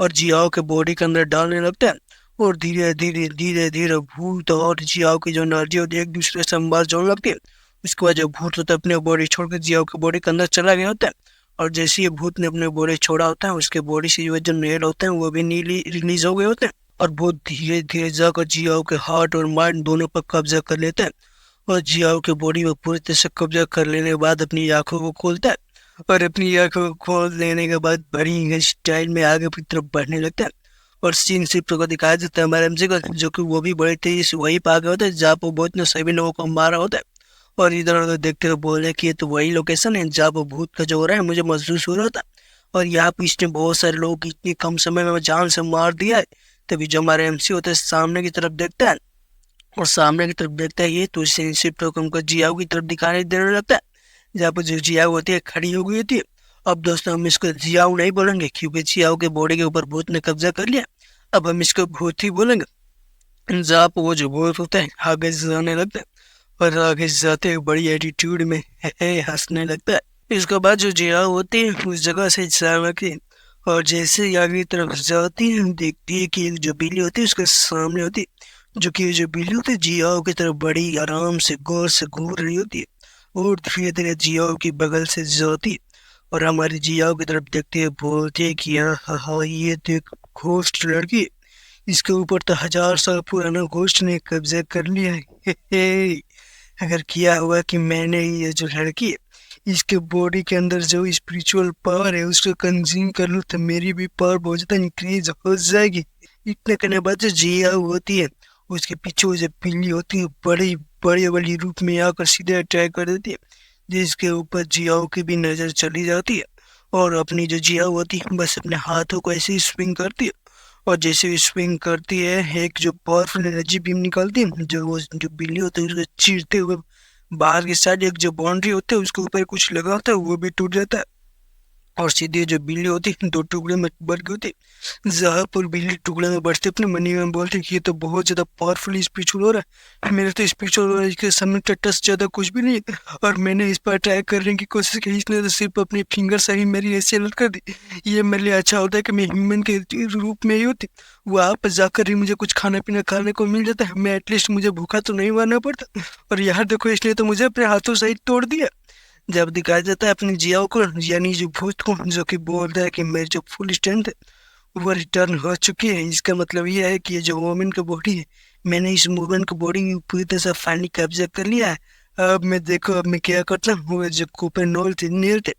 और जियाओ के बॉडी के अंदर डालने लगता है। और धीरे धीरे धीरे धीरे भूत और जियाओ की जो एनर्जी होती है एक दूसरे से संवाद जोड़ने लगती है। उसके बाद जो भूत होता है अपने बॉडी छोड़कर जियाओ के बॉडी के अंदर चला गया होता है और जैसे ही भूत ने अपने बॉडी छोड़ा होता है उसके बॉडी से जो नेल होते हैं वो भी नीली रिलीज हो गए होते हैं और भूत धीरे धीरे जाकर जियाओ के हार्ट और माइंड दोनों पर कब्जा कर लेता है और जियाओ के बॉडी में पूरी तरह से कब्जा कर लेने के बाद अपनी आंखों को खोलता है और अपनी आंखों को खोल लेने के बाद बड़ी स्टाइल में आगे की तरफ बढ़ने लगता है। और सीन सिर्फ को दिखाया जाता है हमारे एमसी को, जो कि वो भी बड़ी तेजी से वही पे आ गए होता है जहाँ पर भूत ने सभी लोगों को मारा होता है। और इधर उधर देखते हुए बोल रहे कि ये तो वही लोकेशन है जहाँ पर भूत का जो हो रहा है मुझे महसूस हो रहा था और यहाँ पे इसने बहुत सारे लोगों की इतनी कम समय में जान से मार दिया है। तभी जो हमारे एमसी होता है सामने की तरफ देखता है और सामने की तरफ देखता है ये तो इससे शिफ्ट होकर हमको जियाओ की तरफ दिखाने देने लगता है जहाँ पर जो जियाओ होती है खड़ी हो गई होती है। अब दोस्तों हम इसको जियाओ नहीं बोलेंगे क्योंकि जियाओ के बॉडी के ऊपर भूत ने कब्जा कर लिया। अब हम इसको भूत ही बोलेंगे। जहाँ पर वो जो भूत होता है आगे जाने लगता है और आगे जाते हुए बड़ी एटीट्यूड में हंसने लगता है। इसके बाद जो जियाओ होती है उस जगह से जाती है और जैसे ही आगे की तरफ जाती है देखती है कि एक जो बिल्ली होती है उसके सामने होती है, जो कि जो बिल्ली होती है जियाओ की तरफ बड़ी आराम से गौर से घूर रही होती है और धीरे धीरे जियाओ की बगल से जाती है और हमारी जियाओ की तरफ देखते हुए बोलती है कि हाँ हाँ ये तो एक घोस्ट लड़की है, इसके ऊपर तो 1000 साल पुराना घोस्ट ने कब्जा कर लिया है। अगर किया हुआ कि मैंने ये जो लड़की है इसके बॉडी के अंदर जो स्पिरिचुअल पावर है उसको कंज्यूम कर लूँ तो मेरी भी पावर बहुत ज्यादा इंक्रीज हो जाएगी। इतने करने बाद जो जिया होती है उसके पीछे वो जो बिल्ली होती है बड़ी बड़ी बड़ी रूप में आकर सीधे अटैक कर देती है, जिसके ऊपर जियाओ की भी नजर चली जाती है और अपनी जो जिया होती है बस अपने हाथों को ऐसे ही स्विंग करती है और जैसे ही स्विंग करती है एक जो पावरफुल एनर्जी बीम निकलती है, जो बिल्ली होती है उसको चीरते हुए बाहर की साइड एक जो बाउंड्री होती है उसके ऊपर कुछ लगा होता है वो भी टूट जाता है। और सीधे जो बिल्ली होती है दो टुकड़े में बढ़ गई होती है। जहापुर बिल्ली टुकड़े में बढ़ते अपने मनी में बोलते कि ये तो बहुत ज्यादा पावरफुल स्पिरिचुअल हो रहा है, मेरे तो स्पिरिचुअल के सामने तो टच ज्यादा कुछ भी नहीं है। और मैंने इस पर ट्राई करने की कोशिश की, इसने तो सिर्फ अपनी फिंगर से ही मेरी ऐसी अलर्ट कर दी। ये मेरे लिए अच्छा होता है कि मैं ह्यूमन के रूप में ही होती, वहाँ पर जाकर ही मुझे कुछ खाना पीना खाने को मिल जाता है, मैं एटलीस्ट मुझे भूखा तो नहीं मरना पड़ता। और यहाँ देखो इसने तो मुझे अपने हाथों से ही तोड़ दिया। जब दिखाया जाता है अपनी जियाओ को, यानी जो भूत को, जो कि बोलता है कि मेरी जो फुल स्ट्रेंथ है वो रिटर्न हो चुकी है। इसका मतलब ये है कि ये जो वोमेन का बॉडी है, मैंने इस वोमेन का बॉडी पूरी तरह से फाइनली कब्जा कर लिया है। अब मैं देखो अब मैं क्या करता हूँ, वो जो कूपर नील थे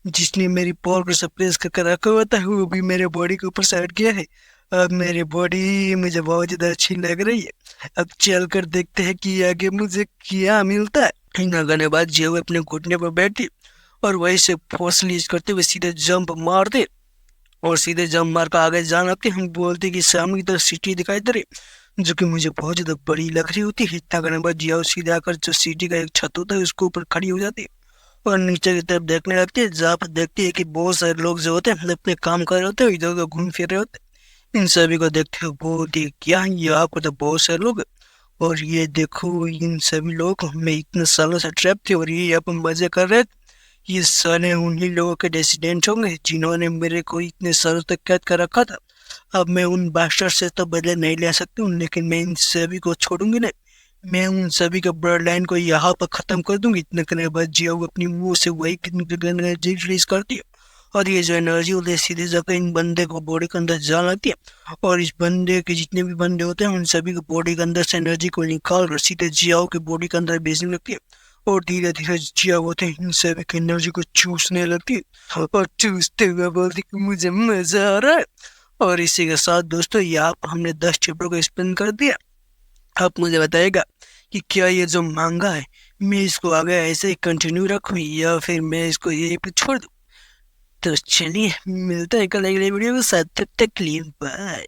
जिसने मेरी पावर को सप्रेस करके रखा हुआ था वो भी मेरे बॉडी के ऊपर से हट गया है। अब मेरी बॉडी मुझे बहुत ज्यादा अच्छी लग रही है। अब चल कर देखते हैं कि आगे मुझे क्या मिलता है। लगने बाद जो अपने घुटने पर बैठी और वही से फोर्स रिलीज करते हुए सीधे जंप मार दे। और सीधे जंप मार कर आगे जान लगते हम बोलते कि सामने की तरफ सिटी दिखाई दे रही, जो कि मुझे बहुत ज्यादा बड़ी लग रही होती है। इतना करने के बाद जिया सीधे आकर जो सिटी का एक छत होता है उसके ऊपर खड़ी हो जाती है और नीचे की तरफ देखने लगती है, जहाँ पर देखती है कि बहुत सारे लोग जो होते हैं अपने काम कर रहे होते हैं, इधर उधर घूम फिर रहे होते हैं। इन सभी को देखते हुए बोलती है क्या यहाँ पर तो बहुत सारे लोग हैं, और ये देखो इन सभी लोग मैं इतने सालों से ट्रैप थे और ये यहाँ पर मजे कर रहे थे। ये सारे उन्हीं लोगों के डेसिडेंट होंगे जिन्होंने मेरे को इतने सालों तक कैद कर रखा था। अब मैं उन बास्टर से तो बदले नहीं ले सकती हूँ, लेकिन मैं इन सभी को छोड़ूंगी नहीं। मैं उन सभी के ब्लड लाइन को यहाँ पर खत्म कर दूंगी। इतने करने के बाद जिया अपनी मुंह से वही एनर्जी रिलीज करती है और ये जो एनर्जी होती है सीधे जाकर इन बंदे को बॉडी के अंदर जा लगती है। और इस बंदे के जितने भी बंदे होते हैं उन सभी को बॉडी के अंदर से एनर्जी को निकाल कर सीधे जियाओ की बॉडी के अंदर भेजने लगती है। और धीरे धीरे जिया होते हैं इन सभी की एनर्जी को चूसने लगती है और चूसते हुए बोलती कि मुझे मजा आ रहा है। और इसी के साथ दोस्तों यहाँ पर हमने 10 चैप्टर को एक्सप्लेन कर दिया। आप मुझे बताइएगा कि क्या ये जो मांगा है मैं इसको आगे ऐसे ही कंटिन्यू रखूँ या फिर मैं इसको यहीं पे छोड़ दूँ। तो चलिए मिलते हैं कल अगले वीडियो के साथ, तब तक के लिए बाय।